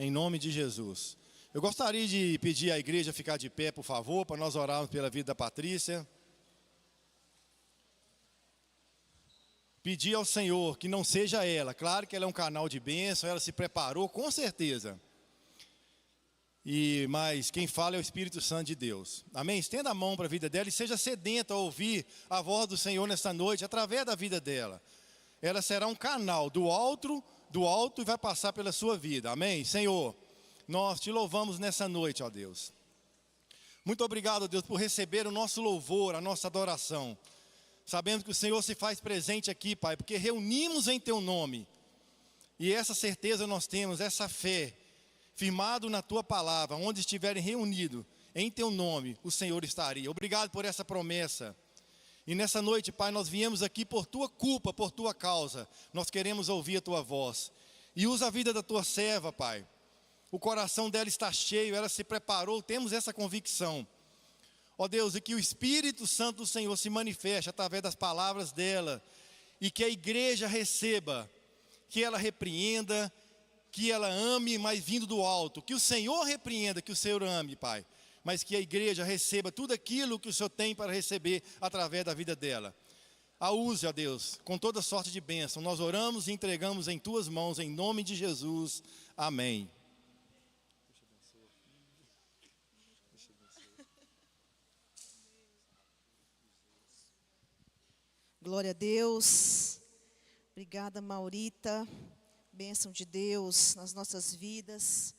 em nome de Jesus. Eu gostaria de pedir à igreja ficar de pé, por favor, para nós orarmos pela vida da Patrícia. Pedir ao Senhor que não seja ela, claro que ela é um canal de bênção, ela se preparou, com certeza. Mas quem fala é o Espírito Santo de Deus. Amém? Estenda a mão para a vida dela e seja sedenta a ouvir a voz do Senhor nesta noite, através da vida dela. Ela será um canal do alto e vai passar pela sua vida. Amém? Senhor, nós te louvamos nessa noite, ó Deus. Muito obrigado, Deus, por receber o nosso louvor, a nossa adoração. Sabemos que o Senhor se faz presente aqui, Pai, porque reunimos em Teu nome. E essa certeza nós temos, essa fé, firmado na Tua palavra, onde estiverem reunidos, em Teu nome, o Senhor estaria. Obrigado por essa promessa. E nessa noite, Pai, nós viemos aqui por Tua culpa, por Tua causa. Nós queremos ouvir a Tua voz. E usa a vida da Tua serva, Pai. O coração dela está cheio, ela se preparou, temos essa convicção. Ó Deus, e que o Espírito Santo do Senhor se manifeste através das palavras dela. E que a igreja receba, que ela repreenda, que ela ame, mas vindo do alto. Que o Senhor repreenda, que o Senhor ame, Pai. Mas que a igreja receba tudo aquilo que o Senhor tem para receber através da vida dela. A use, ó Deus, com toda sorte de bênção. Nós oramos e entregamos em Tuas mãos, em nome de Jesus. Amém. Glória a Deus. Obrigada, Maurita. Bênção de Deus nas nossas vidas.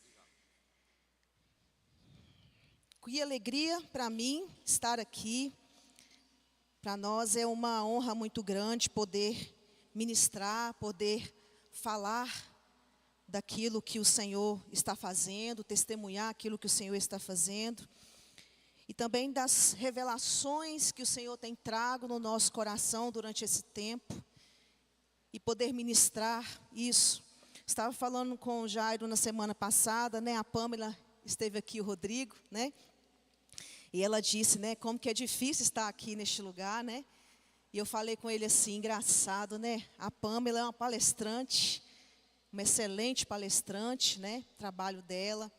Que alegria para mim estar aqui. Para nós é uma honra muito grande poder ministrar, poder falar daquilo que o Senhor está fazendo, testemunhar aquilo que o Senhor está fazendo. E também das revelações que o Senhor tem trago no nosso coração durante esse tempo. E poder ministrar isso. Estava falando com o Jairo na semana passada, né? A Pâmela esteve aqui, o Rodrigo, né? E ela disse, né? Como que é difícil estar aqui neste lugar, né? E eu falei com ele assim, engraçado, né? A Pâmela é uma palestrante, uma excelente palestrante, né? Trabalho dela.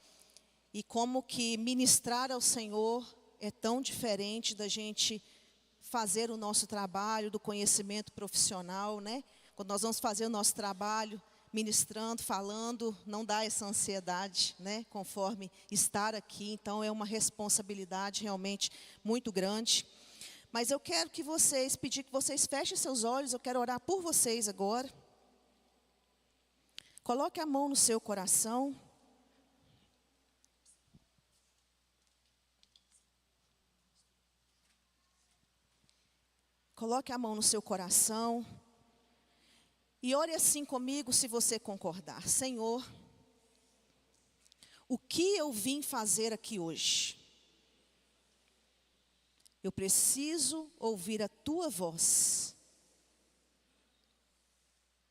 E como que ministrar ao Senhor é tão diferente da gente fazer o nosso trabalho, do conhecimento profissional, né? Quando nós vamos fazer o nosso trabalho, ministrando, falando, não dá essa ansiedade, né? Conforme estar aqui, então é uma responsabilidade realmente muito grande. Mas eu quero pedir que vocês fechem seus olhos, eu quero orar por vocês agora. Coloque a mão no seu coração. Coloque a mão no seu coração e ore assim comigo, se você concordar. Senhor, o que eu vim fazer aqui hoje? Eu preciso ouvir a Tua voz.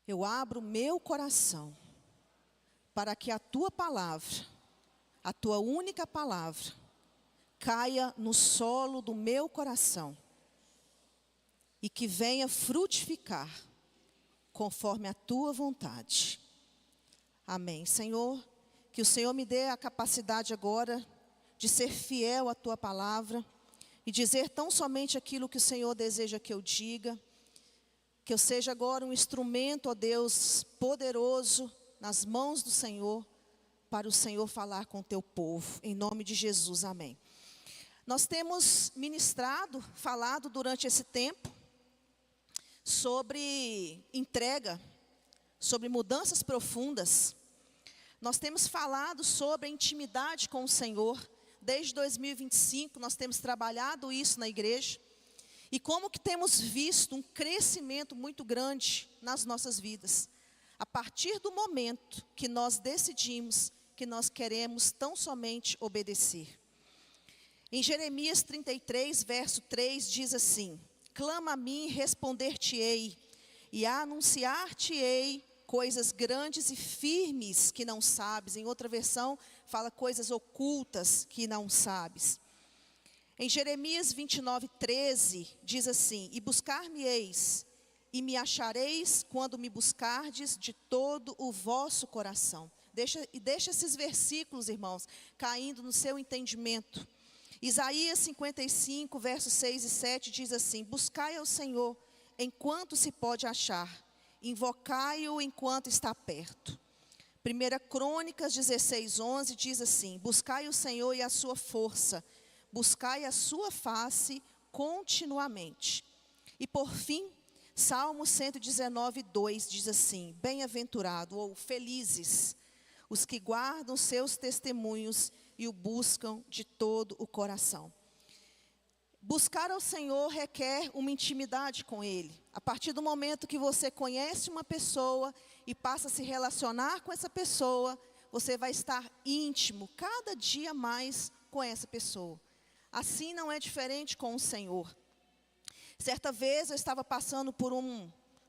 Eu abro meu coração para que a Tua palavra, a Tua única palavra, caia no solo do meu coração. E que venha frutificar conforme a Tua vontade. Amém. Senhor, que o Senhor me dê a capacidade agora de ser fiel à Tua palavra e dizer tão somente aquilo que o Senhor deseja que eu diga. Que eu seja agora um instrumento, ó Deus, poderoso nas mãos do Senhor, para o Senhor falar com o Teu povo. Em nome de Jesus, amém. Nós temos ministrado, falado durante esse tempo, sobre entrega, sobre mudanças profundas. Nós temos falado sobre a intimidade com o Senhor. Desde 2025 nós temos trabalhado isso na igreja. E como que temos visto um crescimento muito grande nas nossas vidas. A partir do momento que nós decidimos que nós queremos tão somente obedecer. Em Jeremias 33, verso 3 diz assim: clama a mim e responder-te-ei, e anunciar-te-ei coisas grandes e firmes que não sabes. Em outra versão, fala coisas ocultas que não sabes. Em Jeremias 29, 13, diz assim: e buscar-me-eis, e me achareis quando me buscardes de todo o vosso coração. Deixa esses versículos, irmãos, caindo no seu entendimento. Isaías 55, versos 6 e 7 diz assim: buscai ao Senhor enquanto se pode achar, invocai-o enquanto está perto. 1 Crônicas 16, 11 diz assim: buscai o Senhor e a sua força, buscai a sua face continuamente. E por fim, Salmo 119, 2 diz assim: bem-aventurado ou felizes os que guardam seus testemunhos e o buscam de todo o coração. Buscar ao Senhor requer uma intimidade com Ele. A partir do momento que você conhece uma pessoa e passa a se relacionar com essa pessoa, você vai estar íntimo cada dia mais com essa pessoa. Assim não é diferente com o Senhor. Certa vez eu estava passando por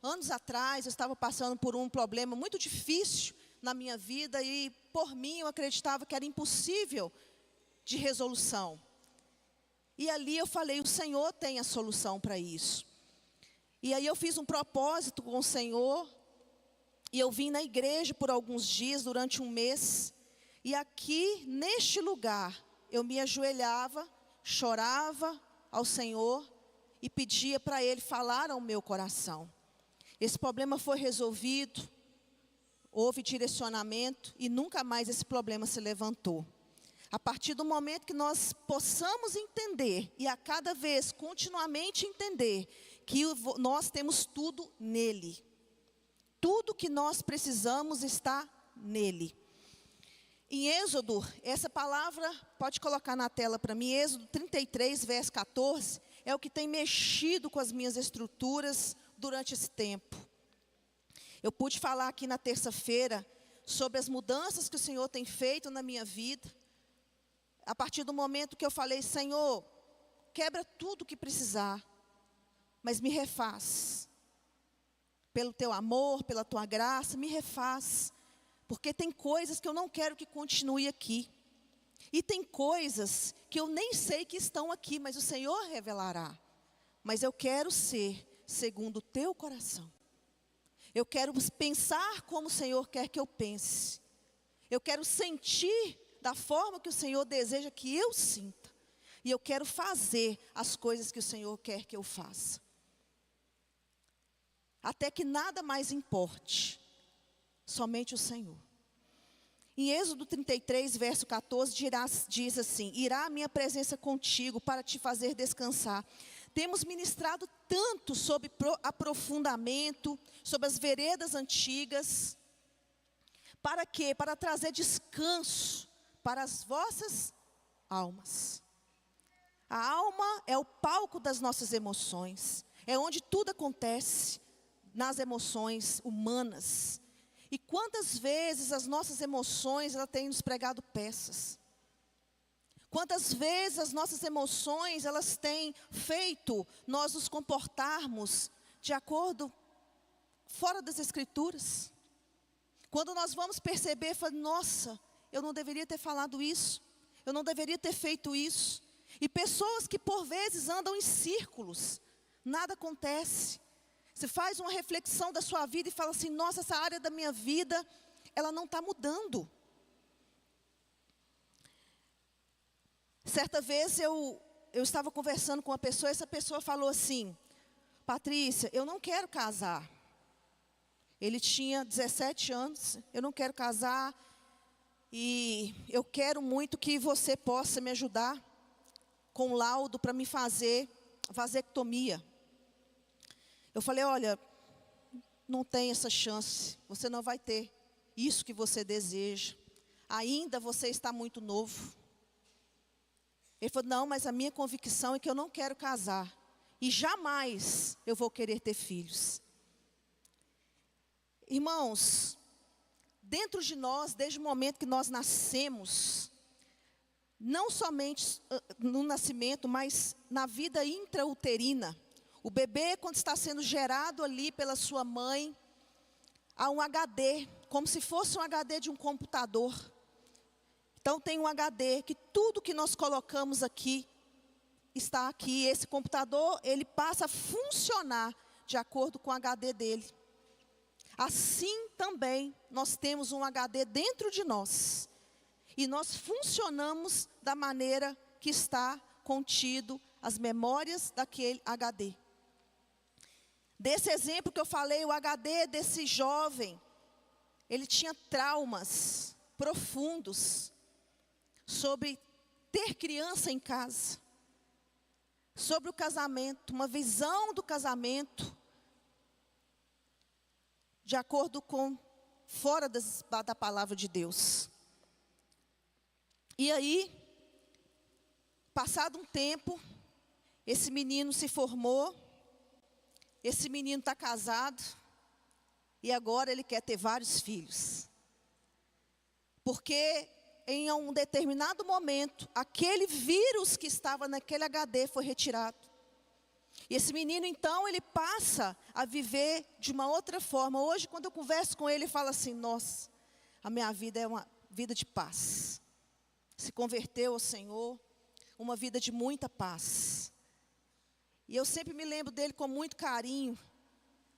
anos atrás, eu estava passando por um problema muito difícil na minha vida e por mim eu acreditava que era impossível de resolução. E ali eu falei, o Senhor tem a solução para isso. E aí eu fiz um propósito com o Senhor, e eu vim na igreja por alguns dias, durante um mês, e aqui, neste lugar, eu me ajoelhava, chorava ao Senhor, e pedia para Ele falar ao meu coração. Esse problema foi resolvido, houve direcionamento, e nunca mais esse problema se levantou. A partir do momento que nós possamos entender, e a cada vez continuamente entender, que nós temos tudo nele. Tudo que nós precisamos está nele. Em Êxodo, essa palavra, pode colocar na tela para mim, Êxodo 33, verso 14, é o que tem mexido com as minhas estruturas durante esse tempo. Eu pude falar aqui na terça-feira sobre as mudanças que o Senhor tem feito na minha vida. A partir do momento que eu falei, Senhor, quebra tudo o que precisar, mas me refaz. Pelo teu amor, pela tua graça, me refaz. Porque tem coisas que eu não quero que continue aqui. E tem coisas que eu nem sei que estão aqui, mas o Senhor revelará. Mas eu quero ser segundo o teu coração. Eu quero pensar como o Senhor quer que eu pense. Eu quero sentir da forma que o Senhor deseja que eu sinta. E eu quero fazer as coisas que o Senhor quer que eu faça. Até que nada mais importe, somente o Senhor. Em Êxodo 33, verso 14, diz assim: irá a minha presença contigo para te fazer descansar. Temos ministrado tanto sobre aprofundamento, sobre as veredas antigas. Para quê? Para trazer descanso para as vossas almas. A alma é o palco das nossas emoções. É onde tudo acontece, nas emoções humanas. E quantas vezes as nossas emoções, elas têm nos pregado peças. Quantas vezes as nossas emoções, elas têm feito nós nos comportarmos de acordo, fora das Escrituras. Quando nós vamos perceber, nossa, eu não deveria ter falado isso. Eu não deveria ter feito isso. E pessoas que por vezes andam em círculos, nada acontece. Você faz uma reflexão da sua vida e fala assim, nossa, essa área da minha vida, ela não está mudando. Certa vez eu estava conversando com uma pessoa, e essa pessoa falou assim, Patrícia, eu não quero casar. Ele tinha 17 anos, eu não quero casar, e eu quero muito que você possa me ajudar com um laudo para me fazer vasectomia. Eu falei, olha, não tem essa chance, você não vai ter isso que você deseja. Ainda você está muito novo. Ele falou, não, mas a minha convicção é que eu não quero casar. E jamais eu vou querer ter filhos. Irmãos, dentro de nós, desde o momento que nós nascemos, não somente no nascimento, mas na vida intrauterina, o bebê, quando está sendo gerado ali pela sua mãe, há um HD, como se fosse um HD de um computador. Então tem um HD, que tudo que nós colocamos aqui, está aqui. Esse computador, ele passa a funcionar de acordo com o HD dele. assim também nós temos um HD dentro de nós. E nós funcionamos da maneira que está contido as memórias daquele HD. Desse exemplo que eu falei, o HD desse jovem, ele tinha traumas profundos sobre ter criança em casa, sobre o casamento, uma visão do casamento, de acordo com, fora da palavra de Deus. E aí, passado um tempo, esse menino se formou, esse menino está casado, e agora ele quer ter vários filhos. Porque em um determinado momento, aquele vírus que estava naquele HD foi retirado. E esse menino, então, ele passa a viver de uma outra forma. Hoje, quando eu converso com ele, ele fala assim: nossa, a minha vida é uma vida de paz. Se converteu ao Senhor, uma vida de muita paz. E eu sempre me lembro dele com muito carinho,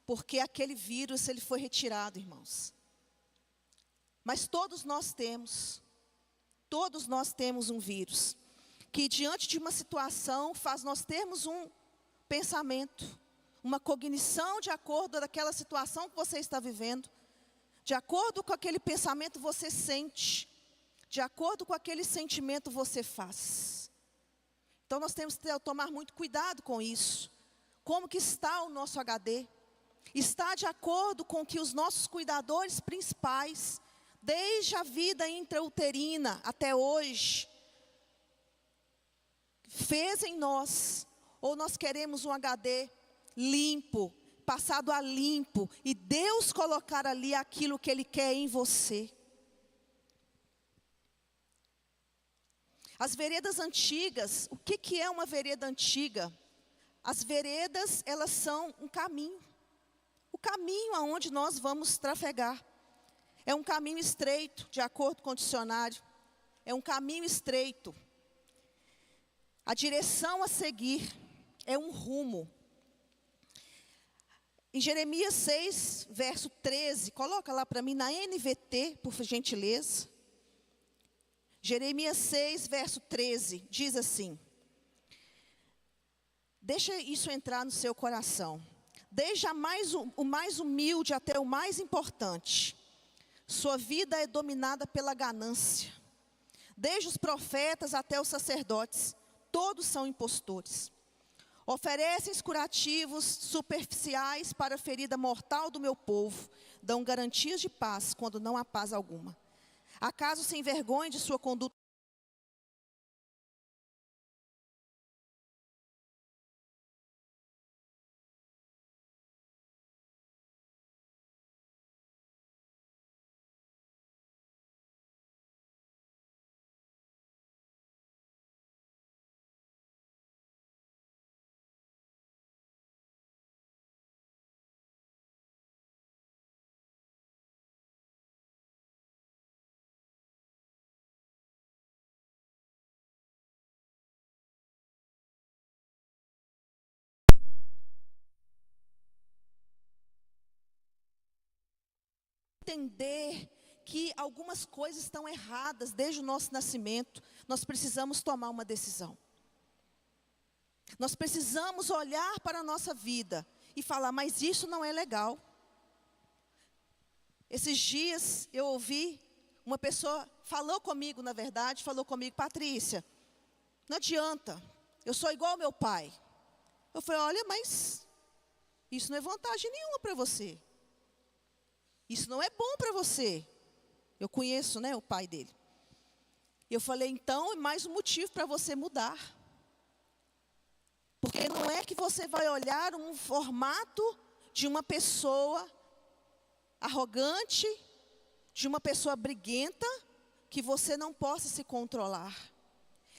porque aquele vírus, ele foi retirado, irmãos. Mas todos nós temos um vírus, que diante de uma situação, faz nós termos um pensamento, uma cognição de acordo com aquela situação que você está vivendo, de acordo com aquele pensamento você sente, de acordo com aquele sentimento você faz. Então nós temos que tomar muito cuidado com isso. Como que está o nosso HD? Está de acordo com o que os nossos cuidadores principais, desde a vida intrauterina até hoje, fez em nós? Ou nós queremos um HD limpo, passado a limpo, e Deus colocar ali aquilo que Ele quer em você? As veredas antigas, o que é uma vereda antiga? As veredas, elas são um caminho. O caminho aonde nós vamos trafegar. É um caminho estreito, de acordo com o dicionário. É um caminho estreito. A direção a seguir é um rumo. Em Jeremias 6, verso 13, coloca lá para mim na NVT, por gentileza. Jeremias 6, verso 13, diz assim: deixa isso entrar no seu coração. Desde o mais humilde até o mais importante, sua vida é dominada pela ganância. Desde os profetas até os sacerdotes, todos são impostores. Oferecem curativos superficiais para a ferida mortal do meu povo, dão garantias de paz quando não há paz alguma. Acaso se envergonhe de sua conduta? Entender que algumas coisas estão erradas desde o nosso nascimento, nós precisamos tomar uma decisão. Nós precisamos olhar para a nossa vida e falar: mas isso não é legal. Esses dias eu ouvi uma pessoa, falou comigo, na verdade, falou comigo: Patrícia, não adianta, eu sou igual ao meu pai. Eu falei: olha, mas isso não é vantagem nenhuma para você. Isso não é bom para você. Eu conheço, né, o pai dele. Eu falei: então é mais um motivo para você mudar. Porque não é que você vai olhar um formato de uma pessoa arrogante, de uma pessoa briguenta, que você não possa se controlar.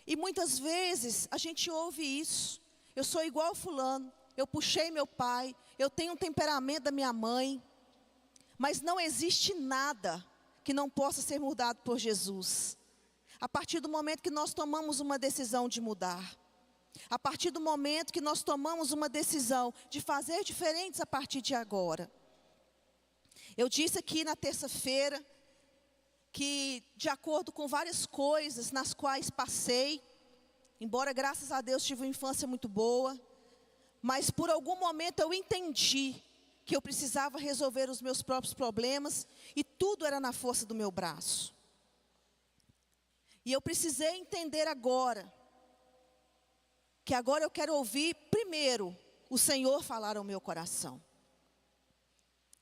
E muitas vezes a gente ouve isso: eu sou igual fulano, eu puxei meu pai, eu tenho um temperamento da minha mãe. Mas não existe nada que não possa ser mudado por Jesus. A partir do momento que nós tomamos uma decisão de mudar. A partir do momento que nós tomamos uma decisão de fazer diferentes a partir de agora. Eu disse aqui na terça-feira que, de acordo com várias coisas nas quais passei, embora graças a Deus tive uma infância muito boa, mas por algum momento eu entendi que eu precisava resolver os meus próprios problemas e tudo era na força do meu braço. E eu precisei entender agora, que agora eu quero ouvir primeiro o Senhor falar ao meu coração.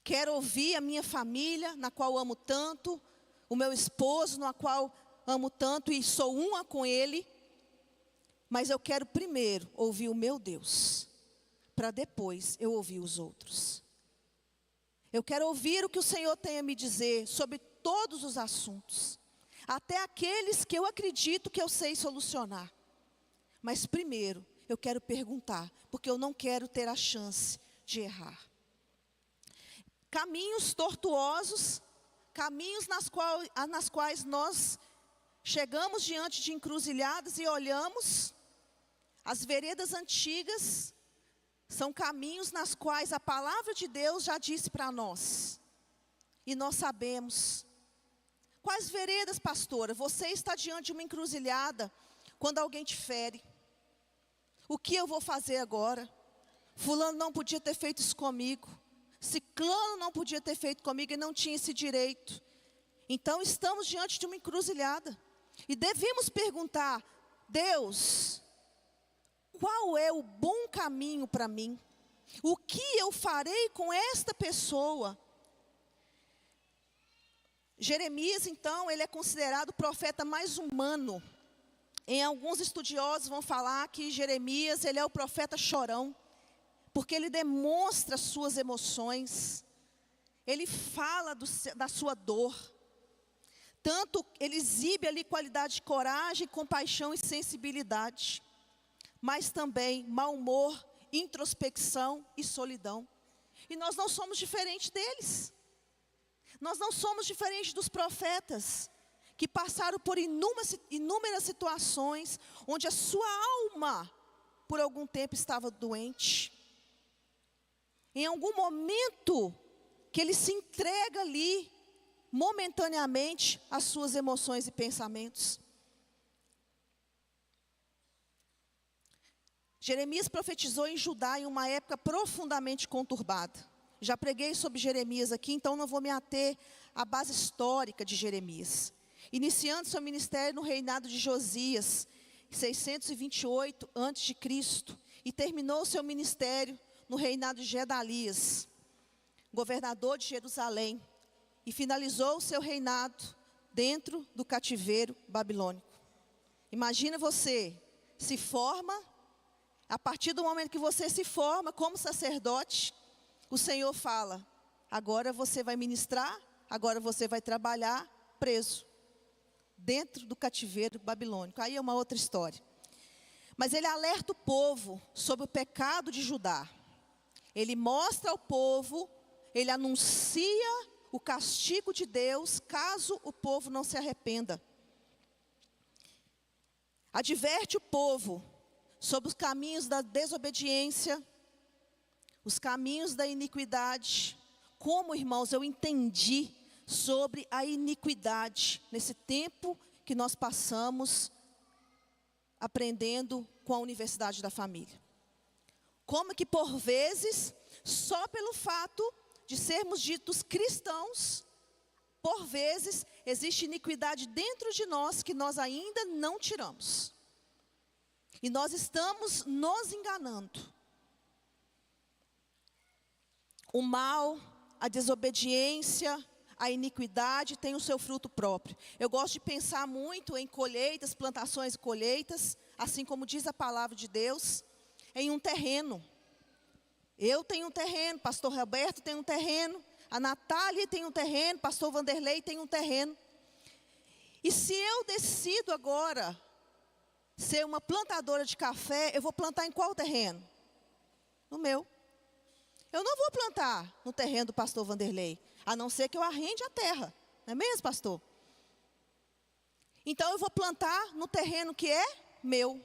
Quero ouvir a minha família, na qual amo tanto, o meu esposo, na qual amo tanto e sou uma com Ele. Mas eu quero primeiro ouvir o meu Deus, para depois eu ouvir os outros. Eu quero ouvir o que o Senhor tem a me dizer sobre todos os assuntos, até aqueles que eu acredito que eu sei solucionar. Mas primeiro eu quero perguntar, porque eu não quero ter a chance de errar. Caminhos tortuosos, caminhos nas quais nós chegamos diante de encruzilhadas e olhamos. As veredas antigas são caminhos nas quais a palavra de Deus já disse para nós. E nós sabemos. Quais veredas, pastora? Você está diante de uma encruzilhada quando alguém te fere. O que eu vou fazer agora? Fulano não podia ter feito isso comigo. Ciclano não podia ter feito comigo e não tinha esse direito. Então estamos diante de uma encruzilhada. E devemos perguntar, Deus, qual é o bom caminho para mim? O que eu farei com esta pessoa? Jeremias, então, ele é considerado o profeta mais humano. Em alguns estudiosos vão falar que Jeremias, ele é o profeta chorão, porque ele demonstra suas emoções, ele fala da sua dor. Tanto ele exibe ali qualidade de coragem, compaixão e sensibilidade, mas também mau humor, introspecção e solidão. E nós não somos diferentes deles. Nós não somos diferentes dos profetas, que passaram por inúmeras situações, onde a sua alma, por algum tempo, estava doente. Em algum momento, que ele se entrega ali, momentaneamente, às suas emoções e pensamentos. Jeremias profetizou em Judá em uma época profundamente conturbada. Já preguei sobre Jeremias aqui, então não vou me ater à base histórica de Jeremias. Iniciando seu ministério no reinado de Josias, 628 a.C., e terminou seu ministério no reinado de Gedalias, governador de Jerusalém, e finalizou seu reinado dentro do cativeiro babilônico. Imagina você, se forma, a partir do momento que você se forma como sacerdote, o Senhor fala, agora você vai ministrar, agora você vai trabalhar preso, dentro do cativeiro babilônico. Aí é uma outra história. Mas ele alerta o povo sobre o pecado de Judá. Ele mostra ao povo, ele anuncia o castigo de Deus, caso o povo não se arrependa. Adverte o povo sobre os caminhos da desobediência, os caminhos da iniquidade. Como, irmãos, eu entendi sobre a iniquidade nesse tempo que nós passamos aprendendo com a Universidade da Família. Como que por vezes, só pelo fato de sermos ditos cristãos, por vezes existe iniquidade dentro de nós que nós ainda não tiramos. E nós estamos nos enganando. O mal, a desobediência, a iniquidade tem o seu fruto próprio. Eu gosto de pensar muito em colheitas, plantações e colheitas, assim como diz a palavra de Deus, em um terreno. Eu tenho um terreno, pastor Roberto tem um terreno, a Natália tem um terreno, pastor Vanderlei tem um terreno. E se eu decido agora ser uma plantadora de café, eu vou plantar em qual terreno? No meu. Eu não vou plantar no terreno do pastor Vanderlei, a não ser que eu arrende a terra. Não é mesmo, pastor? Então eu vou plantar no terreno que é meu.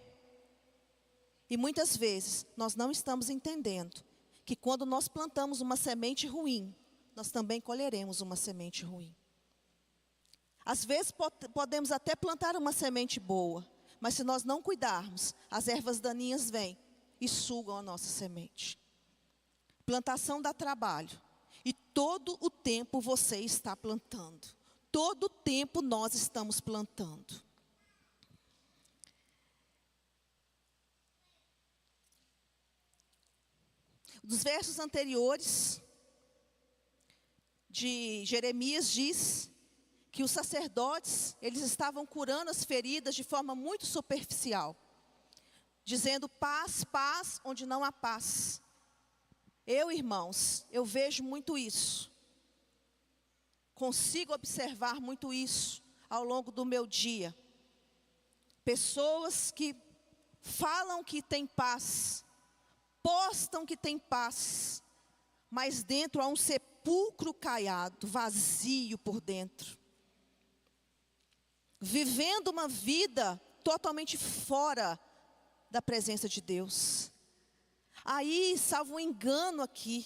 E muitas vezes nós não estamos entendendo que quando nós plantamos uma semente ruim, nós também colheremos uma semente ruim. Às vezes podemos até plantar uma semente boa, mas se nós não cuidarmos, as ervas daninhas vêm e sugam a nossa semente. Plantação dá trabalho. E todo o tempo você está plantando. Todo o tempo nós estamos plantando. Nos versos anteriores de Jeremias diz que os sacerdotes, eles estavam curando as feridas de forma muito superficial, dizendo paz, paz, onde não há paz. Irmãos, eu vejo muito isso. Consigo observar muito isso ao longo do meu dia. Pessoas que falam que tem paz, postam que tem paz, mas dentro há um sepulcro caiado, vazio por dentro. Vivendo uma vida totalmente fora da presença de Deus. Aí, salvo um engano aqui,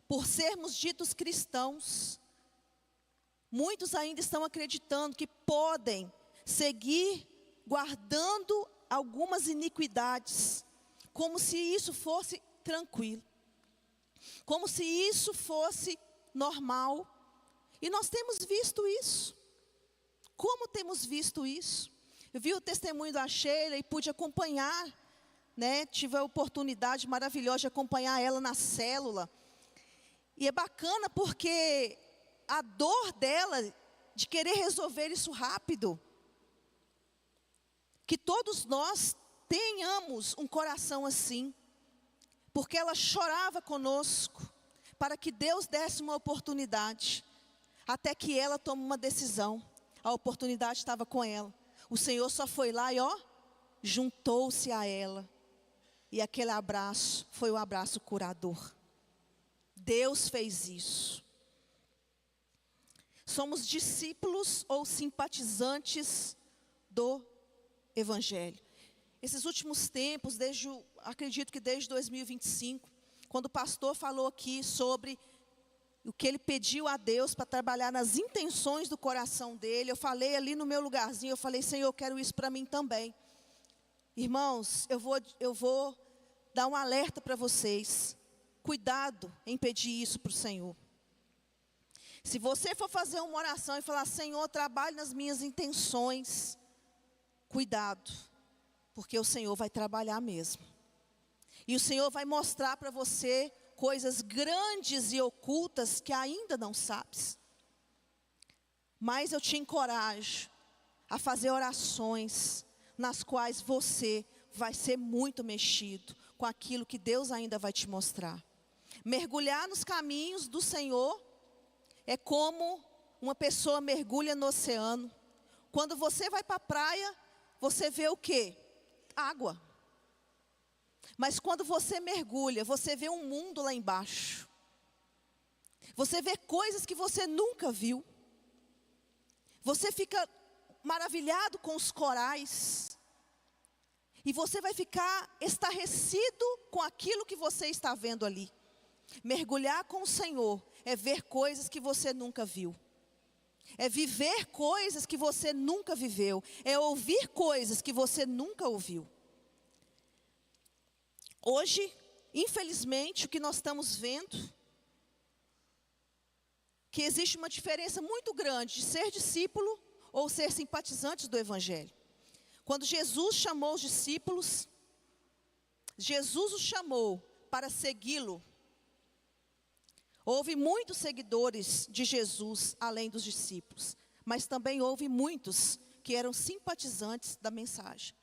por sermos ditos cristãos, muitos ainda estão acreditando que podem seguir guardando algumas iniquidades, como se isso fosse tranquilo, como se isso fosse normal. E nós temos visto isso. Como temos visto isso? Eu vi o testemunho da Sheila e pude acompanhar, tive a oportunidade maravilhosa de acompanhar ela na célula. E é bacana porque a dor dela de querer resolver isso rápido, que todos nós tenhamos um coração assim, porque ela chorava conosco, para que Deus desse uma oportunidade, até que ela tome uma decisão. A oportunidade estava com ela. O Senhor só foi lá e juntou-se a ela. E aquele abraço foi o abraço curador. Deus fez isso. Somos discípulos ou simpatizantes do Evangelho. Esses últimos tempos, acredito que desde 2025, quando o pastor falou aqui sobre o que ele pediu a Deus para trabalhar nas intenções do coração dele, eu falei ali no meu lugarzinho, eu falei, Senhor, eu quero isso para mim também. Irmãos, eu vou dar um alerta para vocês. Cuidado em pedir isso para o Senhor. Se você for fazer uma oração e falar, Senhor, trabalhe nas minhas intenções, cuidado, porque o Senhor vai trabalhar mesmo. E o Senhor vai mostrar para você coisas grandes e ocultas que ainda não sabes. Mas eu te encorajo a fazer orações nas quais você vai ser muito mexido com aquilo que Deus ainda vai te mostrar. Mergulhar nos caminhos do Senhor é como uma pessoa mergulha no oceano. Quando você vai para a praia, você vê o quê? Água. Mas quando você mergulha, você vê um mundo lá embaixo. Você vê coisas que você nunca viu. Você fica maravilhado com os corais. E você vai ficar estarrecido com aquilo que você está vendo ali. Mergulhar com o Senhor é ver coisas que você nunca viu. É viver coisas que você nunca viveu. É ouvir coisas que você nunca ouviu. Hoje, infelizmente, o que nós estamos vendo, que existe uma diferença muito grande de ser discípulo ou ser simpatizante do Evangelho. Quando Jesus chamou os discípulos, Jesus os chamou para segui-lo. Houve muitos seguidores de Jesus, além dos discípulos, mas também houve muitos que eram simpatizantes da mensagem,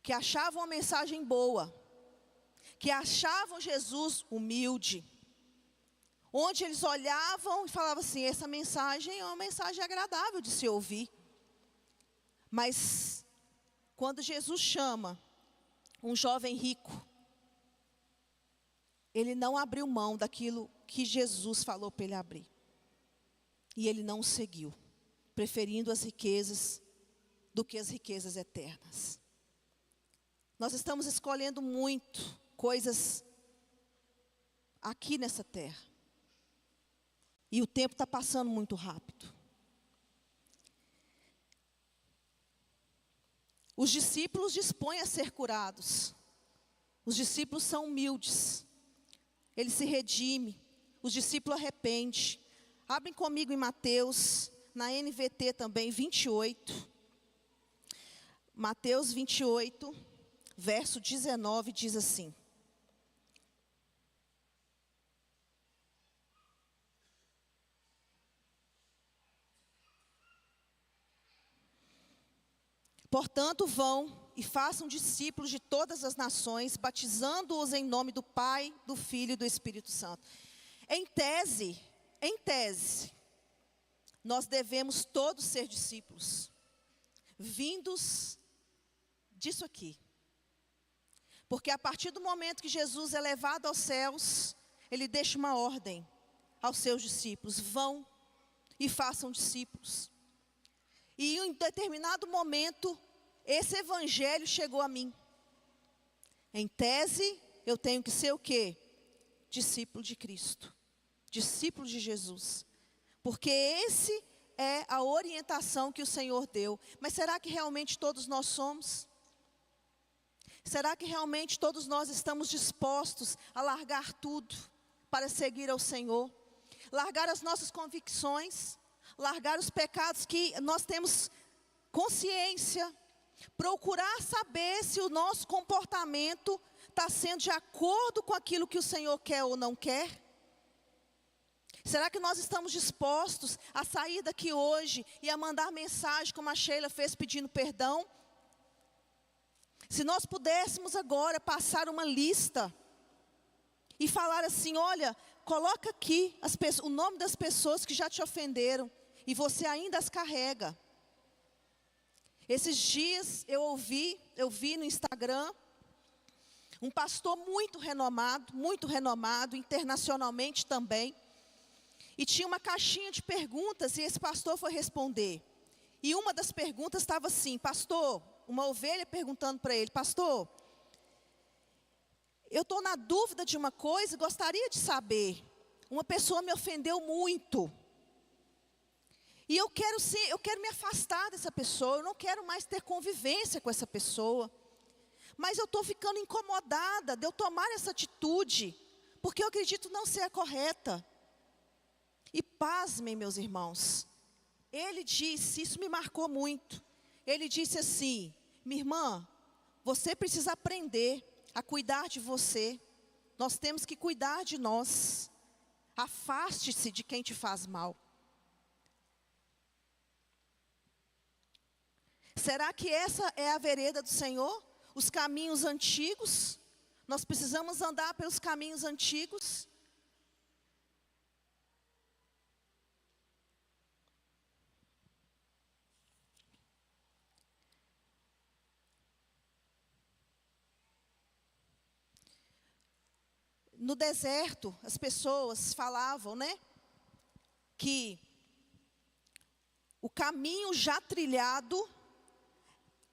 que achavam a mensagem boa, que achavam Jesus humilde, onde eles olhavam e falavam assim, essa mensagem é uma mensagem agradável de se ouvir. Mas, quando Jesus chama um jovem rico, ele não abriu mão daquilo que Jesus falou para ele abrir. E ele não o seguiu, preferindo as riquezas do que as riquezas eternas. Nós estamos escolhendo muito coisas aqui nessa terra. E o tempo está passando muito rápido. Os discípulos dispõem a ser curados. Os discípulos são humildes. Ele se redime. Os discípulos arrependem. Abrem comigo em Mateus, na NVT também, 28. Mateus 28, verso 19, diz assim. Portanto, vão e façam discípulos de todas as nações, batizando-os em nome do Pai, do Filho e do Espírito Santo. Em tese, nós devemos todos ser discípulos, vindos disso aqui. Porque a partir do momento que Jesus é levado aos céus, Ele deixa uma ordem aos seus discípulos: vão e façam discípulos. E em determinado momento, esse evangelho chegou a mim. Em tese, eu tenho que ser o quê? Discípulo de Cristo. Discípulo de Jesus. Porque esse é a orientação que o Senhor deu. Mas será que realmente todos nós somos? Será que realmente todos nós estamos dispostos a largar tudo para seguir ao Senhor? Largar as nossas convicções, largar os pecados que nós temos consciência, procurar saber se o nosso comportamento está sendo de acordo com aquilo que o Senhor quer ou não quer? Será que nós estamos dispostos a sair daqui hoje e a mandar mensagem como a Sheila fez pedindo perdão? Se nós pudéssemos agora passar uma lista e falar assim: olha, coloca aqui o nome das pessoas que já te ofenderam e você ainda as carrega. Esses dias eu vi no Instagram um pastor muito renomado internacionalmente também. E tinha uma caixinha de perguntas e esse pastor foi responder. E uma das perguntas estava assim: pastor, uma ovelha perguntando para ele: pastor, eu estou na dúvida de uma coisa e gostaria de saber. Uma pessoa me ofendeu muito. E eu quero me afastar dessa pessoa, eu não quero mais ter convivência com essa pessoa. Mas eu estou ficando incomodada de eu tomar essa atitude, porque eu acredito não ser a correta. E pasmem, meus irmãos, ele disse, isso me marcou muito. Ele disse assim: minha irmã, você precisa aprender a cuidar de você. Nós temos que cuidar de nós. Afaste-se de quem te faz mal. Será que essa é a vereda do Senhor? Os caminhos antigos? Nós precisamos andar pelos caminhos antigos? No deserto, as pessoas falavam, né, que o caminho já trilhado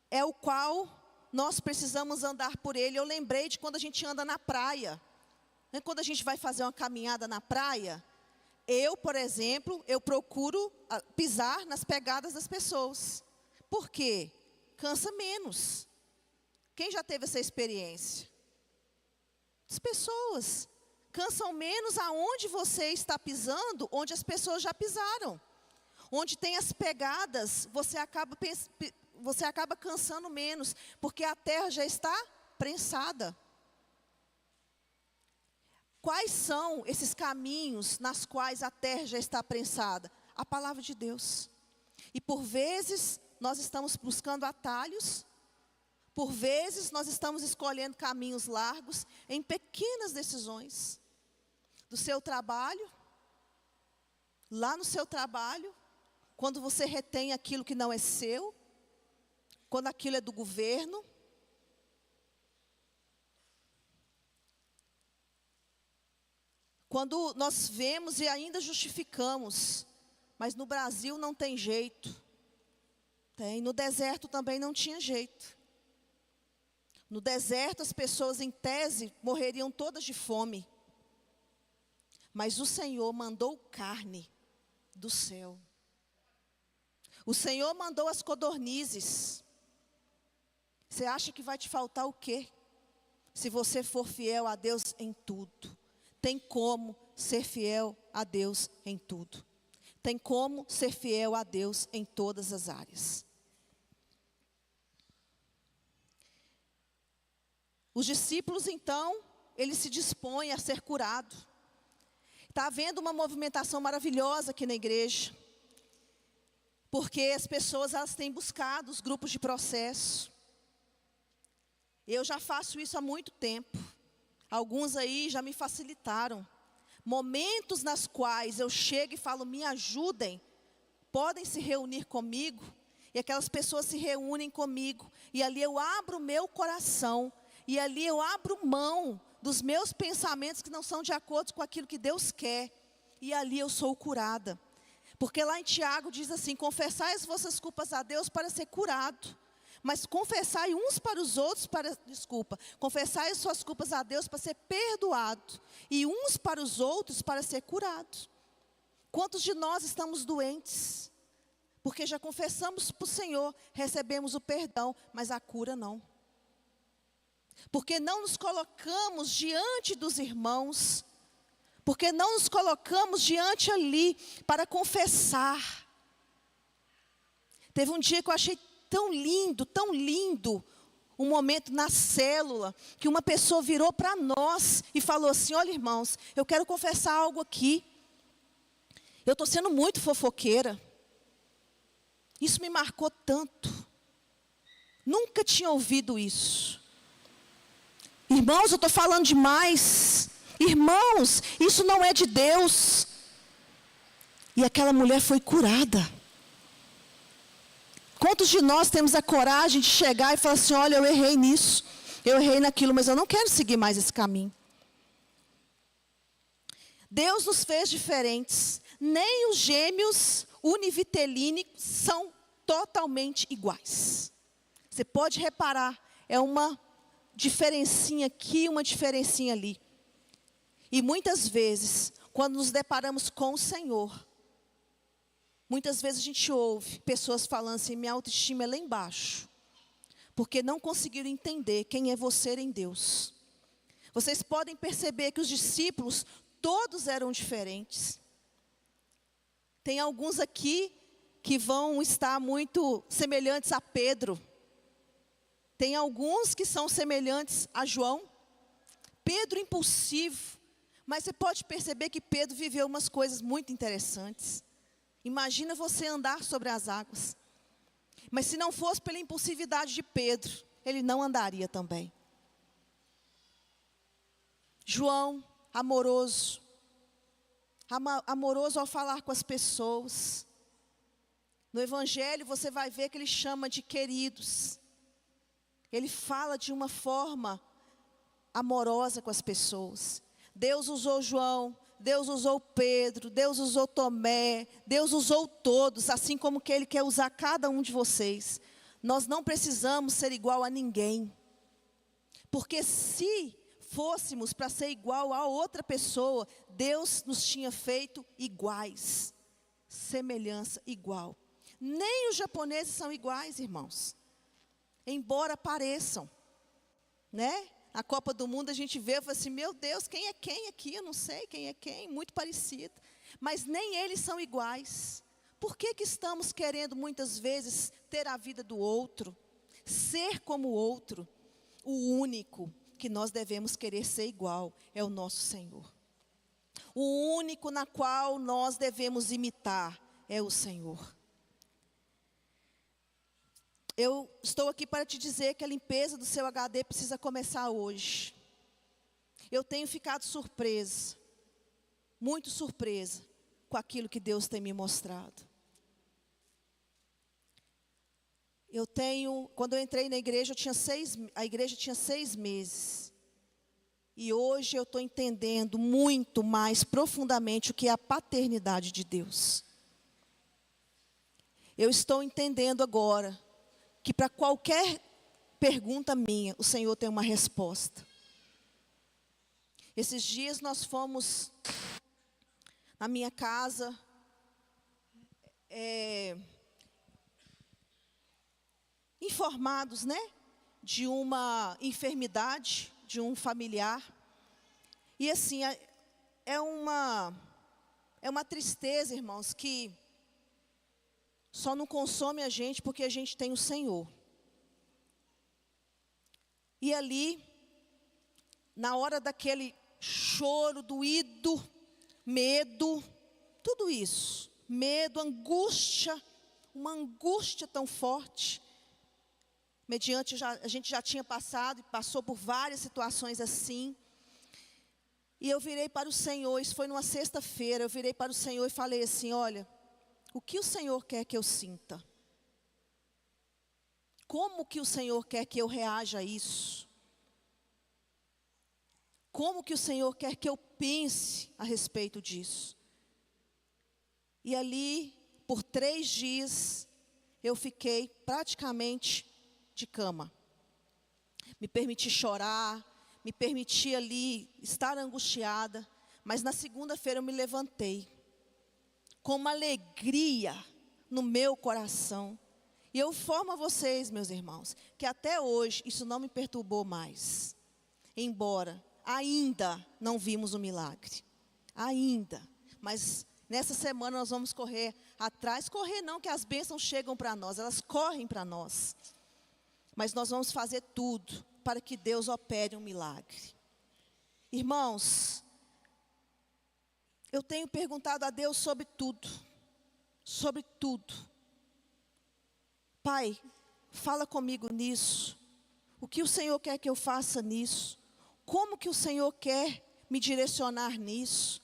é o qual nós precisamos andar por ele. Eu lembrei de quando a gente anda na praia. Né, quando a gente vai fazer uma caminhada na praia, eu, por exemplo, eu procuro pisar nas pegadas das pessoas. Por quê? Cansa menos. Quem já teve essa experiência? As pessoas cansam menos aonde você está pisando, onde as pessoas já pisaram. Onde tem as pegadas, você acaba cansando menos, porque a terra já está prensada. Quais são esses caminhos nas quais a terra já está prensada? A palavra de Deus. E por vezes nós estamos buscando atalhos. Por vezes, nós estamos escolhendo caminhos largos em pequenas decisões. Do seu trabalho, lá no seu trabalho, quando você retém aquilo que não é seu, quando aquilo é do governo. Quando nós vemos e ainda justificamos, mas no Brasil não tem jeito. No deserto também não tinha jeito. No deserto, as pessoas, em tese, morreriam todas de fome. Mas o Senhor mandou carne do céu. O Senhor mandou as codornizes. Você acha que vai te faltar o quê? Se você for fiel a Deus em tudo. Tem como ser fiel a Deus em tudo. Tem como ser fiel a Deus em todas as áreas. Os discípulos, então, eles se dispõem a ser curados. Está havendo uma movimentação maravilhosa aqui na igreja. Porque as pessoas, elas têm buscado os grupos de processo. Eu já faço isso há muito tempo. Alguns aí já me facilitaram. Momentos nas quais eu chego e falo, me ajudem. Podem se reunir comigo. E aquelas pessoas se reúnem comigo. E ali eu abro o meu coração. E ali eu abro mão dos meus pensamentos que não são de acordo com aquilo que Deus quer. E ali eu sou curada. Porque lá em Tiago diz assim, confessai as vossas culpas a Deus para ser curado. Mas confessai uns para os outros, confessai as suas culpas a Deus para ser perdoado. E uns para os outros para ser curado. Quantos de nós estamos doentes? Porque já confessamos para o Senhor, recebemos o perdão, mas a cura não. Porque não nos colocamos diante dos irmãos, porque não nos colocamos diante ali para confessar. Teve um dia que eu achei tão lindo, um momento na célula, que uma pessoa virou para nós e falou assim, olha irmãos, eu quero confessar algo aqui. Eu estou sendo muito fofoqueira. Isso me marcou tanto. Nunca tinha ouvido isso. Irmãos, eu estou falando demais. Irmãos, isso não é de Deus. E aquela mulher foi curada. Quantos de nós temos a coragem de chegar e falar assim, olha, eu errei nisso, eu errei naquilo, mas eu não quero seguir mais esse caminho. Deus nos fez diferentes. Nem os gêmeos univitelínicos são totalmente iguais. Você pode reparar, é uma diferencinha aqui, uma diferencinha ali. E muitas vezes, quando nos deparamos com o Senhor, muitas vezes a gente ouve pessoas falando assim, minha autoestima é lá embaixo. Porque não conseguiram entender quem é você em Deus. Vocês podem perceber que os discípulos, todos eram diferentes. Tem alguns aqui que vão estar muito semelhantes a Pedro. Tem alguns que são semelhantes a João. Pedro impulsivo. Mas você pode perceber que Pedro viveu umas coisas muito interessantes. Imagina você andar sobre as águas. Mas se não fosse pela impulsividade de Pedro, ele não andaria também. João, amoroso. Amoroso ao falar com as pessoas. No Evangelho você vai ver que ele chama de queridos. Ele fala de uma forma amorosa com as pessoas. Deus usou João, Deus usou Pedro, Deus usou Tomé, Deus usou todos, assim como que Ele quer usar cada um de vocês. Nós não precisamos ser igual a ninguém. Porque se fôssemos para ser igual a outra pessoa, Deus nos tinha feito iguais. Semelhança igual. Nem os japoneses são iguais, irmãos. Embora pareçam, né? A Copa do Mundo a gente vê e fala assim, meu Deus, quem é quem aqui? Eu não sei quem é quem, muito parecido. Mas nem eles são iguais. Por que que estamos querendo muitas vezes ter a vida do outro? Ser como o outro? O único que nós devemos querer ser igual é o nosso Senhor. O único na qual nós devemos imitar é o Senhor. Eu estou aqui para te dizer que a limpeza do seu HD precisa começar hoje. Eu tenho ficado surpresa, muito surpresa, com aquilo que Deus tem me mostrado. Quando eu entrei na igreja, a igreja tinha 6 meses. E hoje eu estou entendendo muito mais profundamente o que é a paternidade de Deus. Eu estou entendendo agora que para qualquer pergunta minha, o Senhor tem uma resposta. Esses dias nós fomos na minha casa, informados, né, de uma enfermidade de um familiar. E assim, é uma tristeza, irmãos, que só não consome a gente porque a gente tem o Senhor. E ali, na hora daquele choro doído, medo, tudo isso, medo, angústia, uma angústia tão forte, mediante a gente já tinha passado e passou por várias situações assim. E eu virei para o Senhor, isso foi numa sexta-feira, eu virei para o Senhor e falei assim: olha, o que o Senhor quer que eu sinta? Como que o Senhor quer que eu reaja a isso? Como que o Senhor quer que eu pense a respeito disso? E ali, por 3 dias, eu fiquei praticamente de cama. Me permiti chorar, me permiti ali estar angustiada, mas na segunda-feira eu me levantei com uma alegria no meu coração. E eu informo a vocês, meus irmãos, que até hoje isso não me perturbou mais. Embora ainda não vimos o milagre. Ainda. Mas nessa semana nós vamos correr atrás. Correr não, que as bênçãos chegam para nós, elas correm para nós. Mas nós vamos fazer tudo para que Deus opere um milagre. Irmãos, eu tenho perguntado a Deus sobre tudo. Sobre tudo. Pai, fala comigo nisso. O que o Senhor quer que eu faça nisso? Como que o Senhor quer me direcionar nisso?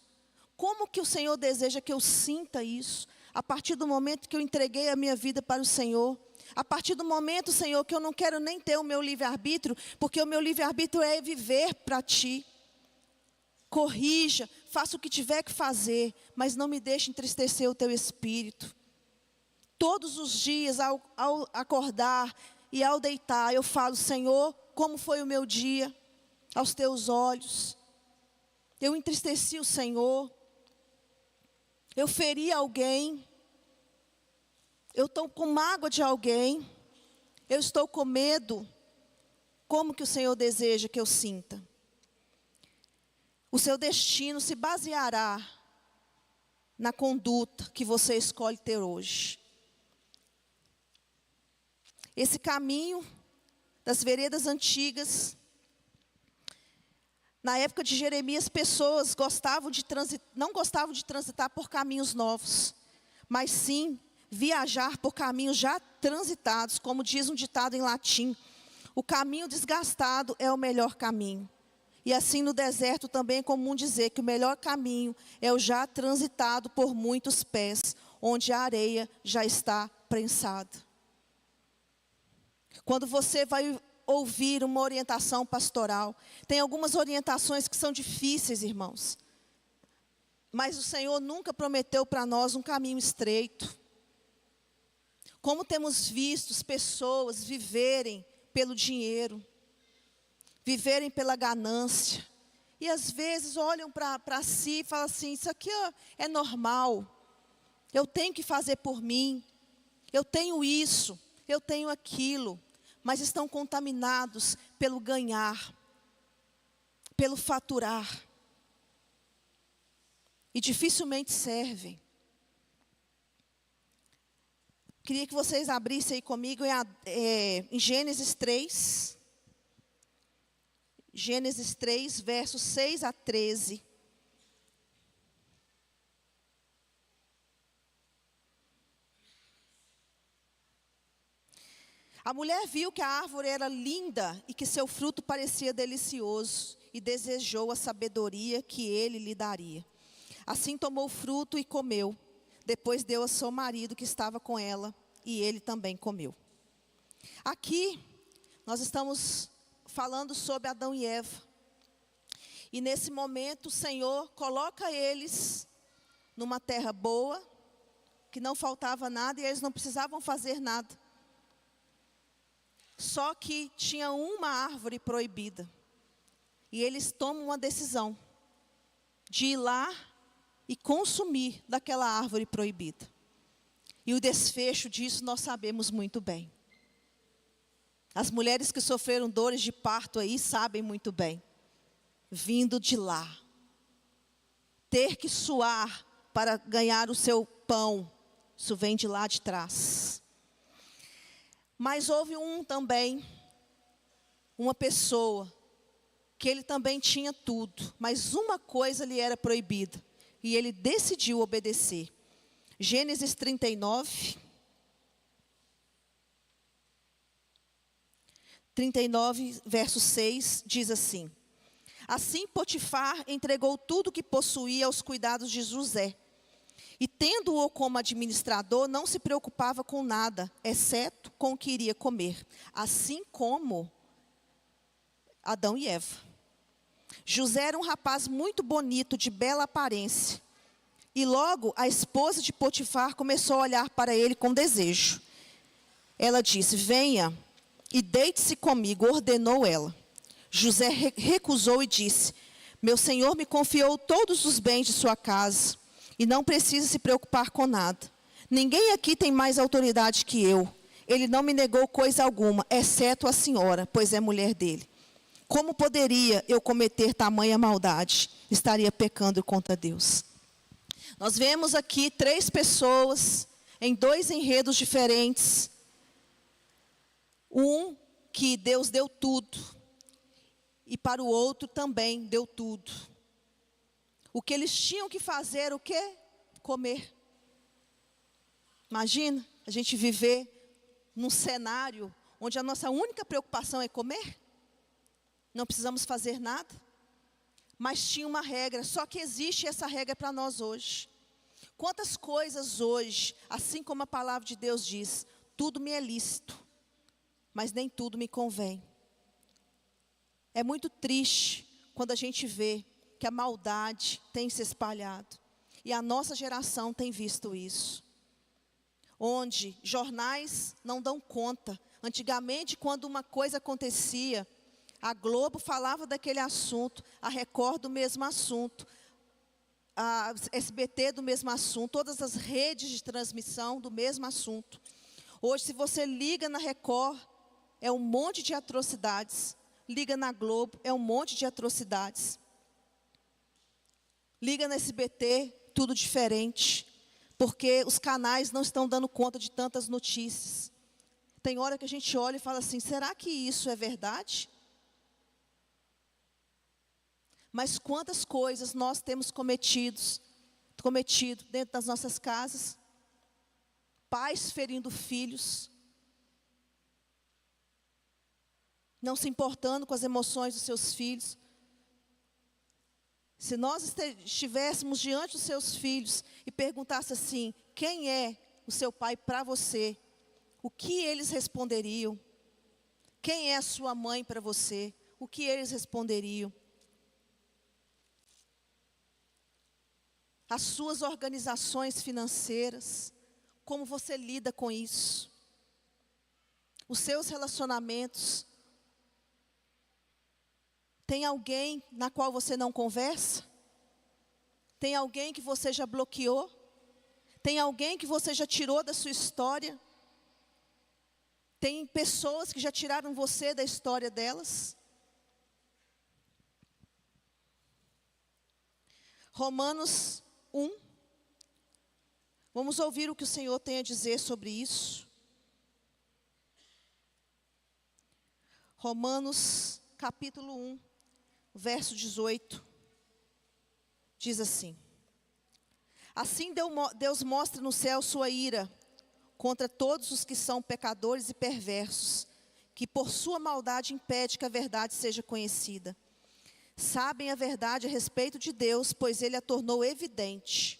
Como que o Senhor deseja que eu sinta isso? A partir do momento que eu entreguei a minha vida para o Senhor. A partir do momento, Senhor, que eu não quero nem ter o meu livre-arbítrio, porque o meu livre-arbítrio é viver para Ti. Corrija, faça o que tiver que fazer, mas não me deixe entristecer o Teu Espírito. Todos os dias, ao acordar e ao deitar, eu falo: Senhor, como foi o meu dia aos Teus olhos? Eu entristeci o Senhor, eu feri alguém, eu estou com mágoa de alguém, eu estou com medo. Como que o Senhor deseja que eu sinta? O seu destino se baseará na conduta que você escolhe ter hoje. Esse caminho das veredas antigas, na época de Jeremias, pessoas não gostavam de transitar por caminhos novos, mas sim viajar por caminhos já transitados, como diz um ditado em latim: o caminho desgastado é o melhor caminho. E assim no deserto também é comum dizer que o melhor caminho é o já transitado por muitos pés, onde a areia já está prensada. Quando você vai ouvir uma orientação pastoral, tem algumas orientações que são difíceis, irmãos. Mas o Senhor nunca prometeu para nós um caminho estreito. Como temos visto pessoas viverem pelo dinheiro, viverem pela ganância, e às vezes olham para si e falam assim: isso aqui é normal, eu tenho que fazer por mim, eu tenho isso, eu tenho aquilo, mas estão contaminados pelo ganhar, pelo faturar, e dificilmente servem. Queria que vocês abrissem aí comigo em Gênesis 3. Gênesis 3, versos 6 a 13. A mulher viu que a árvore era linda e que seu fruto parecia delicioso, e desejou a sabedoria que ele lhe daria. Assim tomou o fruto e comeu. Depois deu a seu marido que estava com ela, e ele também comeu. Aqui, nós estamos falando sobre Adão e Eva. E nesse momento o Senhor coloca eles numa terra boa, que não faltava nada e eles não precisavam fazer nada. Só que tinha uma árvore proibida. E eles tomam uma decisão de ir lá e consumir daquela árvore proibida. E o desfecho disso nós sabemos muito bem. As mulheres que sofreram dores de parto aí sabem muito bem. Vindo de lá. Ter que suar para ganhar o seu pão. Isso vem de lá de trás. Mas houve também, uma pessoa, que ele também tinha tudo, mas uma coisa lhe era proibida, e ele decidiu obedecer. Gênesis 39, 39, verso 6, diz assim: Assim Potifar entregou tudo o que possuía aos cuidados de José. E tendo-o como administrador, não se preocupava com nada, exceto com o que iria comer. Assim como Adão e Eva. José era um rapaz muito bonito, de bela aparência. E logo a esposa de Potifar começou a olhar para ele com desejo. Ela disse: venha e deite-se comigo, ordenou ela. José recusou e disse: meu senhor me confiou todos os bens de sua casa. E não precisa se preocupar com nada. Ninguém aqui tem mais autoridade que eu. Ele não me negou coisa alguma, exceto a senhora, pois é mulher dele. Como poderia eu cometer tamanha maldade? Estaria pecando contra Deus. Nós vemos aqui 3 pessoas em 2 enredos diferentes. Um que Deus deu tudo. E para o outro também deu tudo. O que eles tinham que fazer era o quê? Comer. Imagina a gente viver num cenário onde a nossa única preocupação é comer. Não precisamos fazer nada. Mas tinha uma regra, só que existe essa regra para nós hoje. Quantas coisas hoje, assim como a palavra de Deus diz, tudo me é lícito, mas nem tudo me convém. É muito triste quando a gente vê que a maldade tem se espalhado. E a nossa geração tem visto isso. Onde jornais não dão conta. Antigamente, quando uma coisa acontecia, a Globo falava daquele assunto, a Record do mesmo assunto, a SBT do mesmo assunto, todas as redes de transmissão do mesmo assunto. Hoje, se você liga na Record, é um monte de atrocidades. Liga na Globo, é um monte de atrocidades. Liga no SBT, tudo diferente. Porque os canais não estão dando conta de tantas notícias. Tem hora que a gente olha e fala assim, será que isso é verdade? Mas quantas coisas nós temos cometido dentro das nossas casas? Pais ferindo filhos. Não se importando com as emoções dos seus filhos. Se nós estivéssemos diante dos seus filhos e perguntasse assim, quem é o seu pai para você? O que eles responderiam? Quem é a sua mãe para você? O que eles responderiam? As suas organizações financeiras, como você lida com isso? Os seus relacionamentos. Tem alguém na qual você não conversa? Tem alguém que você já bloqueou? Tem alguém que você já tirou da sua história? Tem pessoas que já tiraram você da história delas? Romanos 1. Vamos ouvir o que o Senhor tem a dizer sobre isso. Romanos capítulo 1. Verso 18, diz assim: Assim Deus mostra no céu sua ira contra todos os que são pecadores e perversos, que por sua maldade impede que a verdade seja conhecida. Sabem a verdade a respeito de Deus, pois Ele a tornou evidente.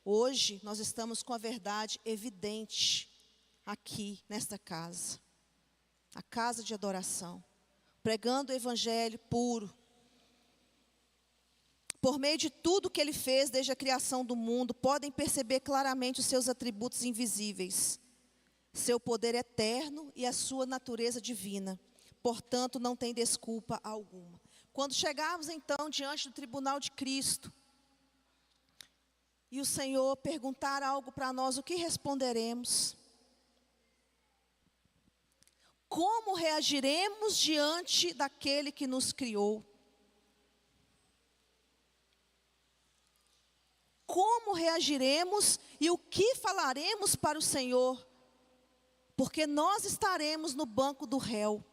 Hoje nós estamos com a verdade evidente aqui nesta casa, a casa de adoração, pregando o evangelho puro. Por meio de tudo que Ele fez desde a criação do mundo, podem perceber claramente os seus atributos invisíveis, seu poder eterno e a sua natureza divina. Portanto, não tem desculpa alguma. Quando chegarmos então diante do tribunal de Cristo, e o Senhor perguntar algo para nós, o que responderemos? Como reagiremos diante daquele que nos criou? Como reagiremos e o que falaremos para o Senhor? Porque nós estaremos no banco do réu.